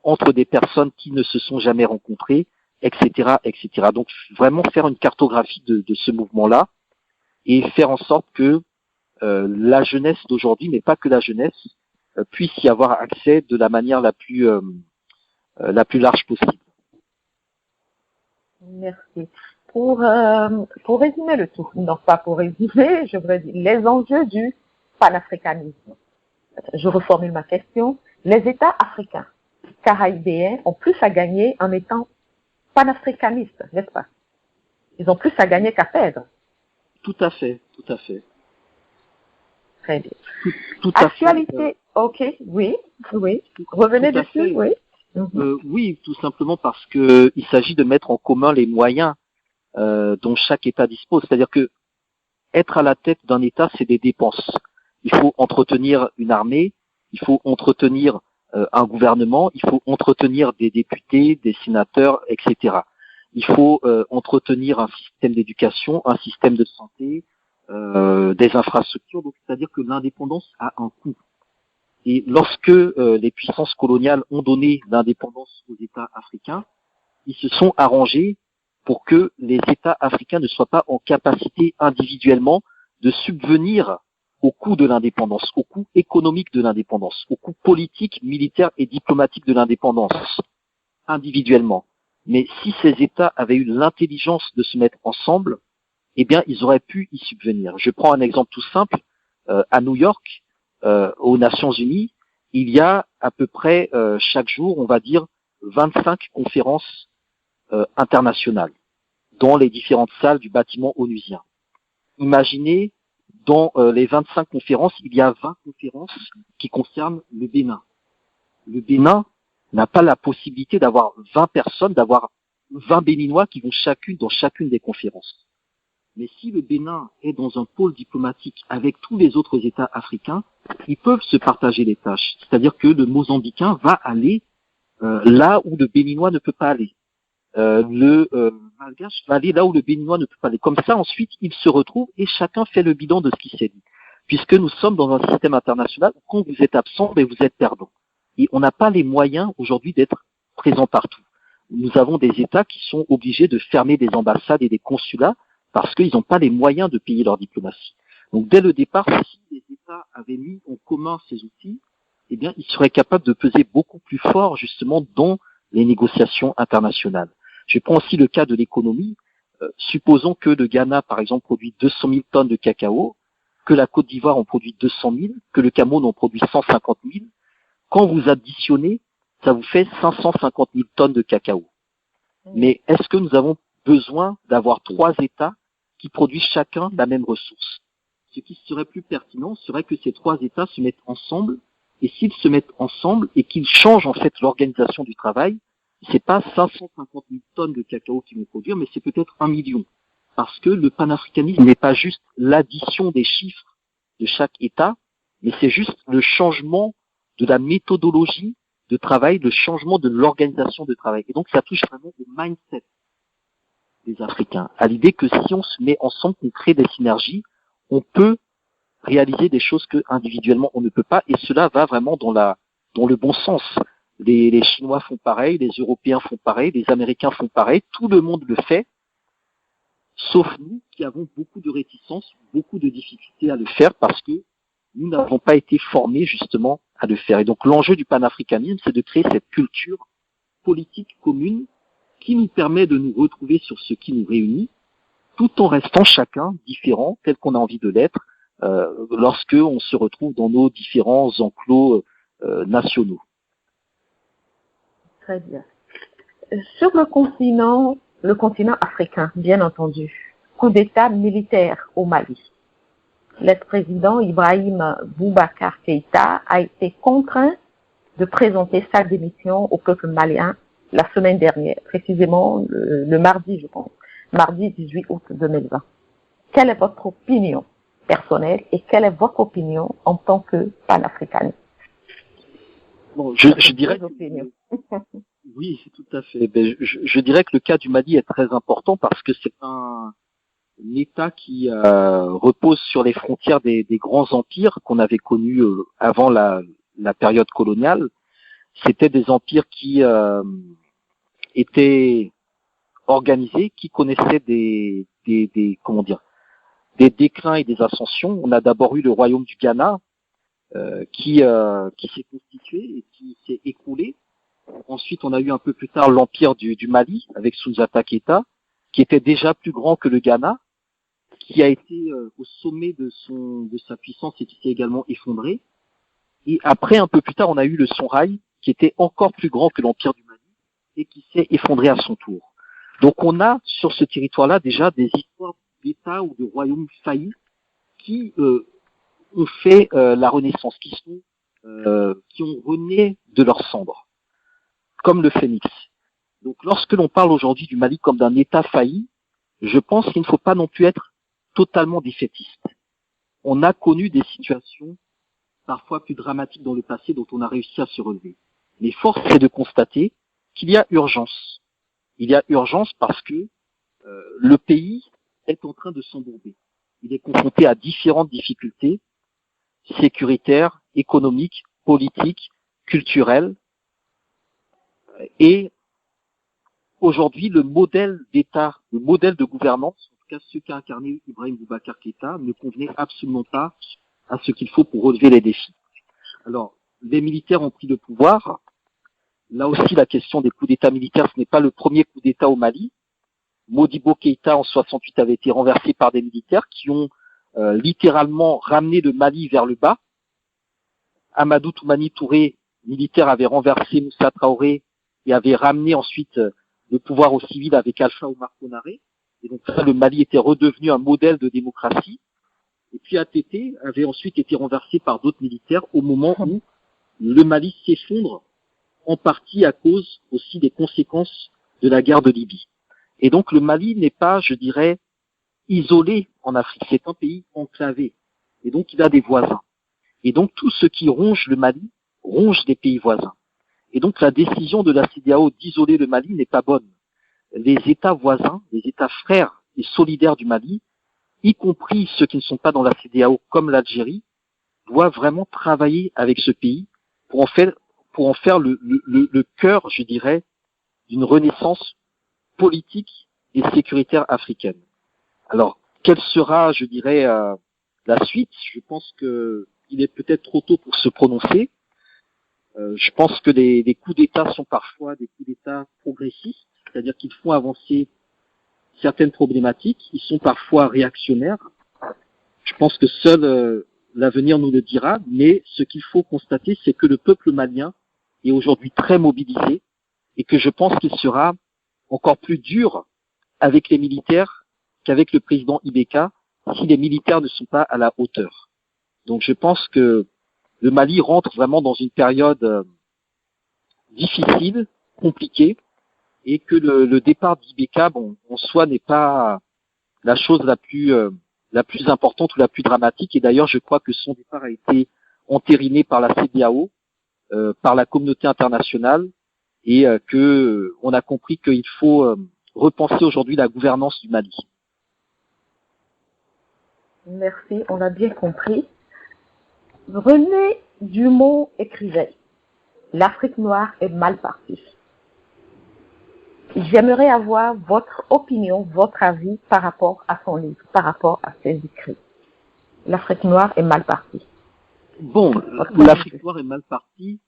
entre des personnes qui ne se sont jamais rencontrées. etc., etc. Donc vraiment faire une cartographie de ce mouvement-là et faire en sorte que la jeunesse d'aujourd'hui, mais pas que la jeunesse, puisse y avoir accès de la manière la plus large possible. Merci. Pour résumer le tout, non pas pour résumer, je voudrais dire les enjeux du panafricanisme. Je reformule ma question. Les États africains, caribéens ont plus à gagner en étant panafricanistes, n'est-ce pas? Ils ont plus à gagner qu'à perdre. Tout à fait, tout à fait. Très bien. Tout Actualité, à fait. ok, oui. Revenez dessus, oui. Oui, tout simplement parce que il s'agit de mettre en commun les moyens dont chaque État dispose. C'est-à-dire que être à la tête d'un État, c'est des dépenses. Il faut entretenir une armée, il faut entretenir un gouvernement, il faut entretenir des députés, des sénateurs, etc. Il faut entretenir un système d'éducation, un système de santé, des infrastructures. Donc, c'est-à-dire que l'indépendance a un coût. Et lorsque les puissances coloniales ont donné l'indépendance aux États africains, ils se sont arrangés pour que les États africains ne soient pas en capacité individuellement de subvenir au coût de l'indépendance, au coût économique de l'indépendance, au coût politique, militaire et diplomatique de l'indépendance, individuellement. Mais si ces États avaient eu l'intelligence de se mettre ensemble, eh bien, ils auraient pu y subvenir. Je prends un exemple tout simple. À New York, aux Nations Unies, il y a à peu près chaque jour, on va dire, 25 conférences internationales dans les différentes salles du bâtiment onusien. Imaginez, dans les 25 conférences, il y a 20 conférences qui concernent le Bénin. Le Bénin n'a pas la possibilité d'avoir 20 personnes, d'avoir 20 Béninois qui vont dans chacune des conférences. Mais si le Bénin est dans un pôle diplomatique avec tous les autres États africains, ils peuvent se partager les tâches. C'est-à-dire que le Mozambicain va aller là où le Béninois ne peut pas aller. Le Malgache va aller là où le Béninois ne peut pas aller. Comme ça, ensuite, ils se retrouvent et chacun fait le bilan de ce qui s'est dit. Puisque nous sommes dans un système international où quand vous êtes absent, vous êtes perdant. Et on n'a pas les moyens aujourd'hui d'être présents partout. Nous avons des États qui sont obligés de fermer des ambassades et des consulats parce qu'ils n'ont pas les moyens de payer leur diplomatie. Donc dès le départ, si les États avaient mis en commun ces outils, eh bien, ils seraient capables de peser beaucoup plus fort justement dans les négociations internationales. Je prends aussi le cas de l'économie. Supposons que le Ghana, par exemple, produit 200 000 tonnes de cacao, que la Côte d'Ivoire en produit 200 000, que le Cameroun en produit 150 000. Quand vous additionnez, ça vous fait 550 000 tonnes de cacao. Mais est-ce que nous avons besoin d'avoir 3 États qui produisent chacun la même ressource? Ce qui serait plus pertinent serait que ces 3 États se mettent ensemble, et s'ils se mettent ensemble et qu'ils changent en fait l'organisation du travail, c'est pas 550 000 tonnes de cacao qu'ils vont produire, mais c'est peut-être 1 million. Parce que le panafricanisme n'est pas juste l'addition des chiffres de chaque État, mais c'est juste le changement de la méthodologie de travail, le changement de l'organisation de travail. Et donc ça touche vraiment au mindset des Africains, à l'idée que si on se met ensemble, qu'on crée des synergies, on peut réaliser des choses que individuellement on ne peut pas, et cela va vraiment dans le bon sens. Les Chinois font pareil, les Européens font pareil, les Américains font pareil, tout le monde le fait, sauf nous qui avons beaucoup de réticences, beaucoup de difficultés à le faire parce que nous n'avons pas été formés justement à le faire. Et donc l'enjeu du panafricanisme, c'est de créer cette culture politique commune qui nous permet de nous retrouver sur ce qui nous réunit, tout en restant chacun différent, tel qu'on a envie de l'être, lorsque on se retrouve dans nos différents enclos nationaux. Très bien. Sur le continent africain, bien entendu, coup d'État militaire au Mali. L'ex-président Ibrahim Boubacar Keïta a été contraint de présenter sa démission au peuple malien la semaine dernière, précisément le mardi, je pense, mardi 18 août 2020. Quelle est votre opinion personnelle et quelle est votre opinion en tant que panafricaniste? Bon, je dirais oui, tout à fait. Je dirais que le cas du Mali est très important parce que c'est un État qui repose sur les frontières des grands empires qu'on avait connus avant la période coloniale. C'était des empires qui étaient organisé, qui connaissait comment dire, des déclins et des ascensions. On a d'abord eu le royaume du Ghana, qui s'est constitué et qui s'est écroulé. Ensuite, on a eu un peu plus tard l'empire du Mali avec Soundiata Keita, qui était déjà plus grand que le Ghana, qui a été au sommet de sa puissance et qui s'est également effondré. Et après, un peu plus tard, on a eu le Songhai, qui était encore plus grand que l'empire du Mali et qui s'est effondré à son tour. Donc, on a sur ce territoire-là déjà des histoires d'États ou de royaumes faillis qui ont fait la Renaissance, qui ont rené de leurs cendres, comme le phénix. Donc, lorsque l'on parle aujourd'hui du Mali comme d'un État failli, je pense qu'il ne faut pas non plus être totalement défaitiste. On a connu des situations parfois plus dramatiques dans le passé dont on a réussi à se relever. Mais force est de constater qu'il y a urgence. Il y a urgence parce que le pays est en train de s'embourber. Il est confronté à différentes difficultés sécuritaires, économiques, politiques, culturelles. Et aujourd'hui, le modèle d'État, le modèle de gouvernance, en tout cas ce qu'a incarné Ibrahim Boubacar Keïta, ne convenait absolument pas à ce qu'il faut pour relever les défis. Alors, les militaires ont pris le pouvoir. Là aussi, la question des coups d'État militaires, ce n'est pas le premier coup d'État au Mali. Modibo Keïta, en 68, avait été renversé par des militaires qui ont littéralement ramené le Mali vers le bas. Amadou Toumani Touré, militaire, avait renversé Moussa Traoré et avait ramené ensuite le pouvoir aux civils avec Alpha Oumar Konaré. Et donc ça, le Mali était redevenu un modèle de démocratie. Et puis ATT avait ensuite été renversé par d'autres militaires au moment où le Mali s'effondre, en partie à cause aussi des conséquences de la guerre de Libye. Et donc le Mali n'est pas, je dirais, isolé en Afrique, c'est un pays enclavé. Et donc il a des voisins. Et donc tout ce qui ronge le Mali ronge les pays voisins. Et donc la décision de la CEDEAO d'isoler le Mali n'est pas bonne. Les États voisins, les États frères et solidaires du Mali, y compris ceux qui ne sont pas dans la CEDEAO comme l'Algérie, doivent vraiment travailler avec ce pays pour en faire le cœur, je dirais, d'une renaissance politique et sécuritaire africaine. Alors, quelle sera, je dirais, la suite? Je pense qu'il est peut-être trop tôt pour se prononcer. Je pense que les coups d'État sont parfois des coups d'État progressistes, c'est-à-dire qu'ils font avancer certaines problématiques. Ils sont parfois réactionnaires. Je pense que seul l'avenir nous le dira, mais ce qu'il faut constater, c'est que le peuple malien est aujourd'hui très mobilisé et que je pense qu'il sera encore plus dur avec les militaires qu'avec le président Ibeka si les militaires ne sont pas à la hauteur. Donc je pense que le Mali rentre vraiment dans une période difficile, compliquée, et que le départ d'Ibeka, en soi, n'est pas la chose la plus importante ou la plus dramatique. Et d'ailleurs, je crois que son départ a été entériné par la CEDEAO, par la communauté internationale, et que on a compris qu'il faut repenser aujourd'hui la gouvernance du Mali. Merci, on l'a bien compris. René Dumont écrivait « L'Afrique noire est mal partie ». J'aimerais avoir votre opinion, votre avis par rapport à son livre, par rapport à ses écrits. L'Afrique noire est mal partie. Bon, l'Afrique noire est mal partie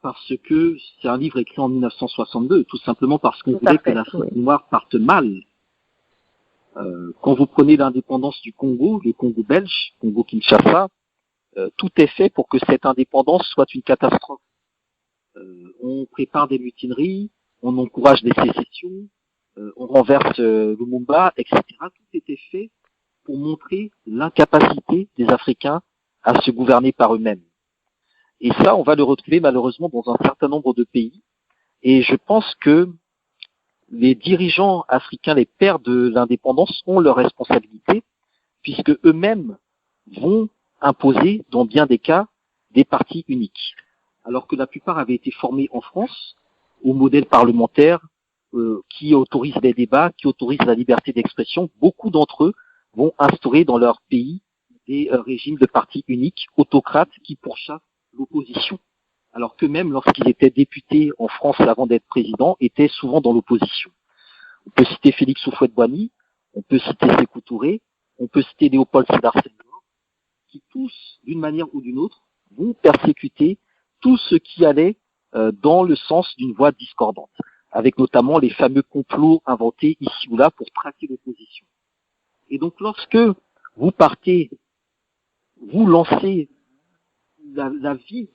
parce que c'est un livre écrit en 1962, tout simplement parce qu'on voulait que l'Afrique noire parte mal. Quand vous prenez l'indépendance du Congo, le Congo belge, Congo-Kinshasa, tout est fait pour que cette indépendance soit une catastrophe. On prépare des mutineries, on encourage des sécessions, on renverse Lumumba, etc. Tout était fait pour montrer l'incapacité des Africains à se gouverner par eux-mêmes. Et ça, on va le retrouver malheureusement dans un certain nombre de pays. Et je pense que les dirigeants africains, les pères de l'indépendance, ont leurs responsabilités, puisque eux-mêmes vont imposer, dans bien des cas, des partis uniques. Alors que la plupart avaient été formés en France, au modèle parlementaire, qui autorise les débats, qui autorise la liberté d'expression. Beaucoup d'entre eux vont instaurer dans leur pays des régimes de partis uniques, autocrates, qui pourchassent l'opposition. Alors que même lorsqu'ils étaient députés en France avant d'être présidents, étaient souvent dans l'opposition. On peut citer Félix Houphouët-Boigny, on peut citer Sékou Touré, on peut citer Léopold Sédar Senghor, qui tous, d'une manière ou d'une autre, vont persécuter tout ce qui allait dans le sens d'une voie discordante, avec notamment les fameux complots inventés ici ou là pour traquer l'opposition. Et donc lorsque vous partez, vous lancez la vie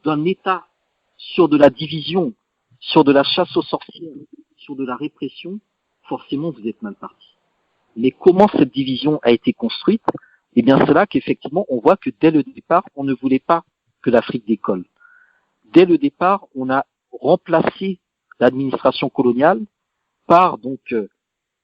d'un État sur de la division, sur de la chasse aux sorcières, sur de la répression, forcément vous êtes mal parti. Mais comment cette division a été construite? Eh bien c'est là qu'effectivement on voit que dès le départ, on ne voulait pas que l'Afrique décolle. Dès le départ, on a remplacé l'administration coloniale par donc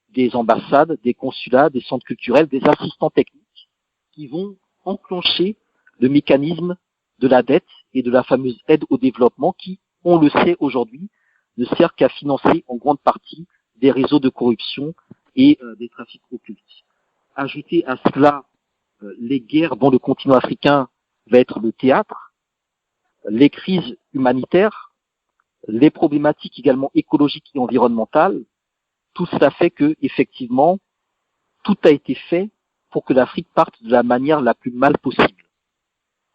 des ambassades, des consulats, des centres culturels, des assistants techniques qui vont enclencher le mécanisme de la dette et de la fameuse aide au développement qui, on le sait aujourd'hui, ne sert qu'à financer en grande partie des réseaux de corruption et des trafics occultes. Ajoutez à cela les guerres dont le continent africain va être le théâtre, les crises humanitaires, les problématiques également écologiques et environnementales, tout cela fait que, effectivement, tout a été fait pour que l'Afrique parte de la manière la plus mal possible.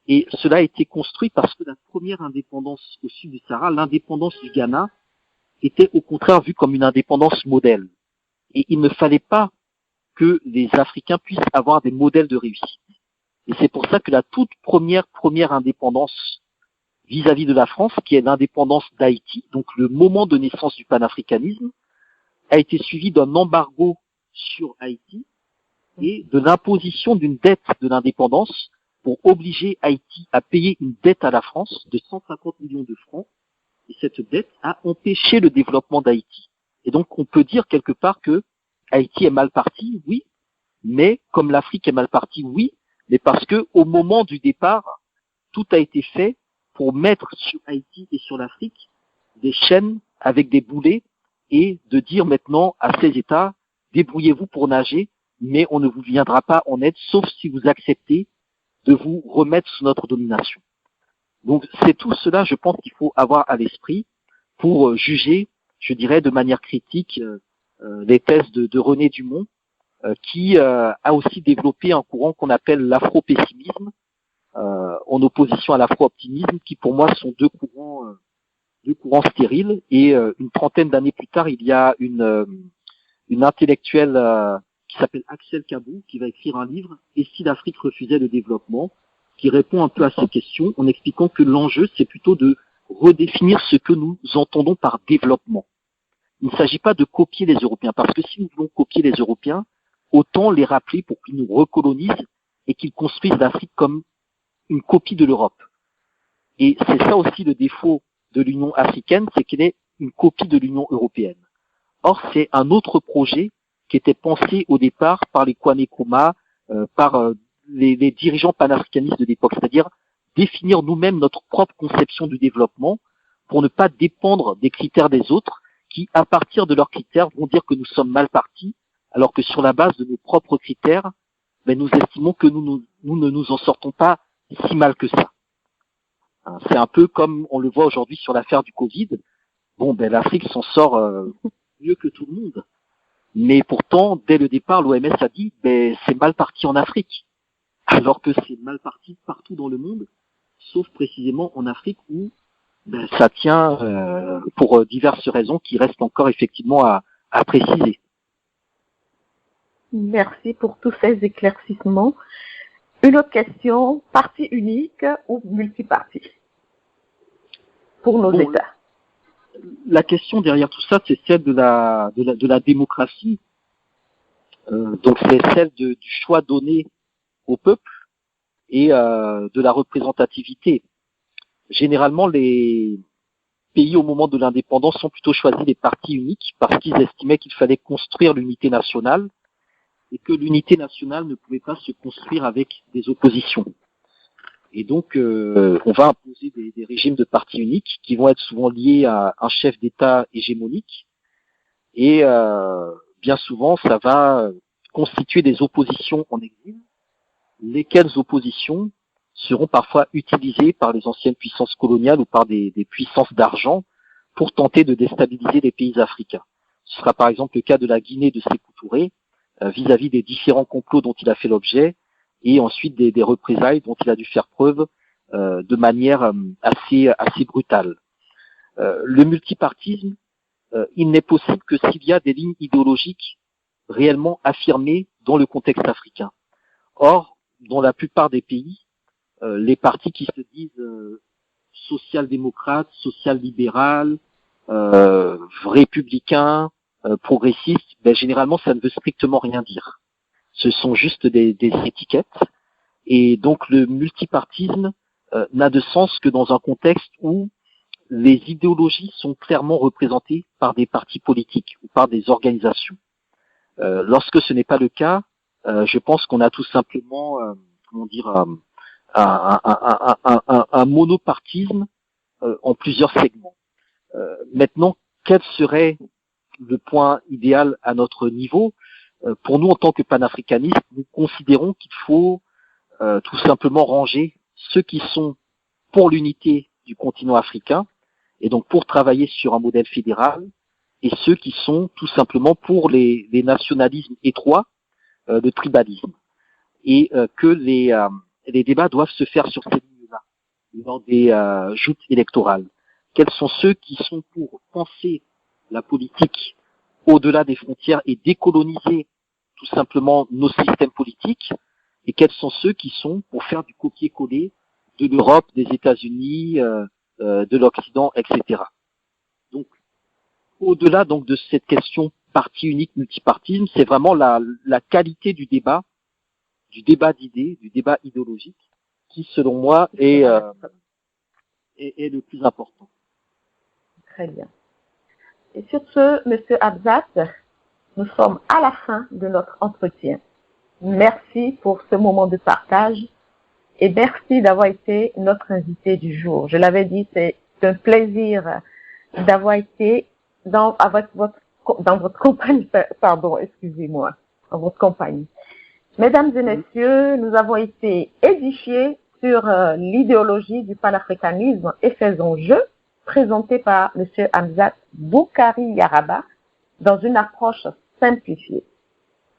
Et cela a été construit parce que la première indépendance au sud du Sahara, l'indépendance du Ghana, était au contraire vue comme une indépendance modèle. Et il ne fallait pas que les Africains puissent avoir des modèles de réussite. Et c'est pour ça que la toute première indépendance vis-à-vis de la France, qui est l'indépendance d'Haïti, donc le moment de naissance du panafricanisme, a été suivi d'un embargo sur Haïti et de l'imposition d'une dette de l'indépendance pour obliger Haïti à payer une dette à la France de 150 millions de francs. Et cette dette a empêché le développement d'Haïti. Et donc on peut dire quelque part que Haïti est mal parti, oui, mais comme l'Afrique est mal partie, oui, mais parce que au moment du départ, tout a été fait pour mettre sur Haïti et sur l'Afrique des chaînes avec des boulets et de dire maintenant à ces États, débrouillez-vous pour nager, mais on ne vous viendra pas en aide, sauf si vous acceptez de vous remettre sous notre domination. Donc c'est tout cela, je pense qu'il faut avoir à l'esprit pour juger, je dirais, de manière critique les thèses de René Dumont, qui a aussi développé un courant qu'on appelle l'afro-pessimisme, en opposition à l'afro-optimisme, qui pour moi sont deux courants stériles. Et une trentaine d'années plus tard, il y a une intellectuelle qui s'appelle Axel Kabou, qui va écrire un livre « Et si l'Afrique refusait le développement ?» qui répond un peu à ces questions en expliquant que l'enjeu, c'est plutôt de redéfinir ce que nous entendons par développement. Il ne s'agit pas de copier les Européens, parce que si nous voulons copier les Européens, autant les rappeler pour qu'ils nous recolonisent et qu'ils construisent l'Afrique comme une copie de l'Europe. Et c'est ça aussi le défaut de l'Union africaine, c'est qu'elle est une copie de l'Union européenne. Or, c'est un autre projet qui était pensé au départ par les Kwame Nkrumah, par les dirigeants panafricanistes de l'époque, c'est-à-dire définir nous-mêmes notre propre conception du développement pour ne pas dépendre des critères des autres qui, à partir de leurs critères, vont dire que nous sommes mal partis, alors que sur la base de nos propres critères, nous estimons que nous ne nous en sortons pas si mal que ça. C'est un peu comme on le voit aujourd'hui sur l'affaire du Covid. Bon, l'Afrique s'en sort mieux que tout le monde. Mais pourtant, dès le départ, l'OMS a dit c'est mal parti en Afrique. Alors que c'est mal parti partout dans le monde, sauf précisément en Afrique où ça tient pour diverses raisons qui restent encore effectivement à préciser. Merci pour tous ces éclaircissements. Une autre question, parti unique ou multiparti pour nos États? La question derrière tout ça, c'est celle de la démocratie. Donc c'est celle du choix donné au peuple et de la représentativité. Généralement, les pays au moment de l'indépendance ont plutôt choisi les partis uniques parce qu'ils estimaient qu'il fallait construire l'unité nationale et que l'unité nationale ne pouvait pas se construire avec des oppositions. Et donc, on va imposer des régimes de partis uniques qui vont être souvent liés à un chef d'État hégémonique et bien souvent, ça va constituer des oppositions en exil, lesquelles oppositions seront parfois utilisées par les anciennes puissances coloniales ou par des puissances d'argent pour tenter de déstabiliser les pays africains. Ce sera par exemple le cas de la Guinée de Sékou Touré, vis-à-vis des différents complots dont il a fait l'objet, et ensuite des représailles dont il a dû faire preuve de manière assez brutale. Le multipartisme, il n'est possible que s'il y a des lignes idéologiques réellement affirmées dans le contexte africain. Or, dans la plupart des pays, les partis qui se disent social-démocrates, social-libérales, républicains, progressistes, généralement ça ne veut strictement rien dire. Ce sont juste des étiquettes. Et donc le multipartisme n'a de sens que dans un contexte où les idéologies sont clairement représentées par des partis politiques ou par des organisations. Lorsque ce n'est pas le cas, je pense qu'on a tout simplement, un monopartisme en plusieurs segments. Maintenant, quel serait le point idéal à notre niveau? Pour nous, en tant que panafricanistes, nous considérons qu'il faut tout simplement ranger ceux qui sont pour l'unité du continent africain, et donc pour travailler sur un modèle fédéral, et ceux qui sont tout simplement pour les nationalismes étroits, le tribalisme, et que les débats doivent se faire sur ces lignes-là, lors des joutes électorales. Quels sont ceux qui sont pour penser la politique au-delà des frontières et décoloniser tout simplement nos systèmes politiques, et quels sont ceux qui sont pour faire du copier-coller de l'Europe, des États-Unis, de l'Occident, etc. Donc, au-delà donc de cette question parti unique, multipartisme, c'est vraiment la qualité du débat d'idées, du débat idéologique, qui, selon moi, est le plus important. Très bien. Et sur ce, Monsieur Abzat, nous sommes à la fin de notre entretien. Merci pour ce moment de partage et merci d'avoir été notre invité du jour. Je l'avais dit, c'est un plaisir d'avoir été dans votre compagnie, pardon, excusez-moi, dans votre compagnie. Mesdames et messieurs, nous avons été édifiés sur l'idéologie du panafricanisme et ses enjeux, présentés par M. Hamzat Boukari Yaraba dans une approche simplifiée.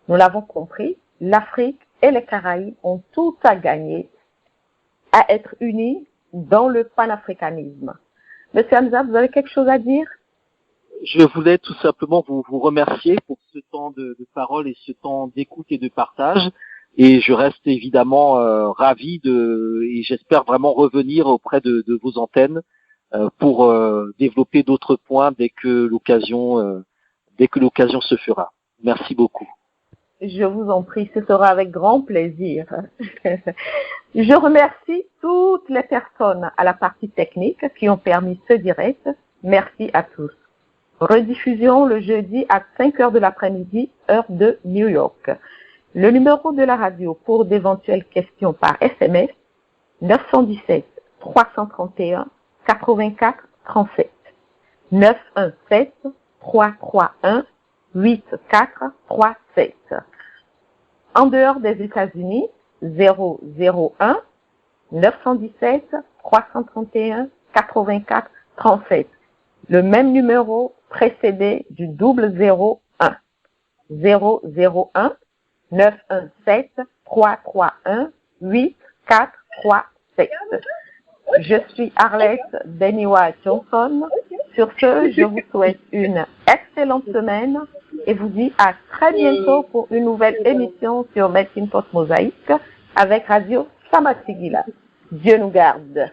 Nous l'avons compris, l'Afrique et les Caraïbes ont tout à gagner à être unis dans le panafricanisme. Monsieur Hamzat, vous avez quelque chose à dire? Je voulais tout simplement vous remercier pour ce temps de parole et ce temps d'écoute et de partage. Et je reste évidemment ravi et j'espère vraiment revenir auprès de vos antennes pour développer d'autres points dès que l'occasion se fera. Merci beaucoup. Je vous en prie, ce sera avec grand plaisir. Je remercie toutes les personnes à la partie technique qui ont permis ce direct. Merci à tous. Rediffusion le jeudi à 5 heures de l'après-midi, heure de New York. Le numéro de la radio pour d'éventuelles questions par SMS, 917 331 84 37. 917 331 8437. En dehors des États-Unis, 001 917 331 84 37. Le même numéro précédé du 001. 001 917 331 8437. Je suis Arlette Beniwa Johnson. Sur ce, je vous souhaite une excellente semaine et vous dis à très bientôt pour une nouvelle émission sur Melting Pot Mosaïque avec Radio Samatigila. Dieu nous garde.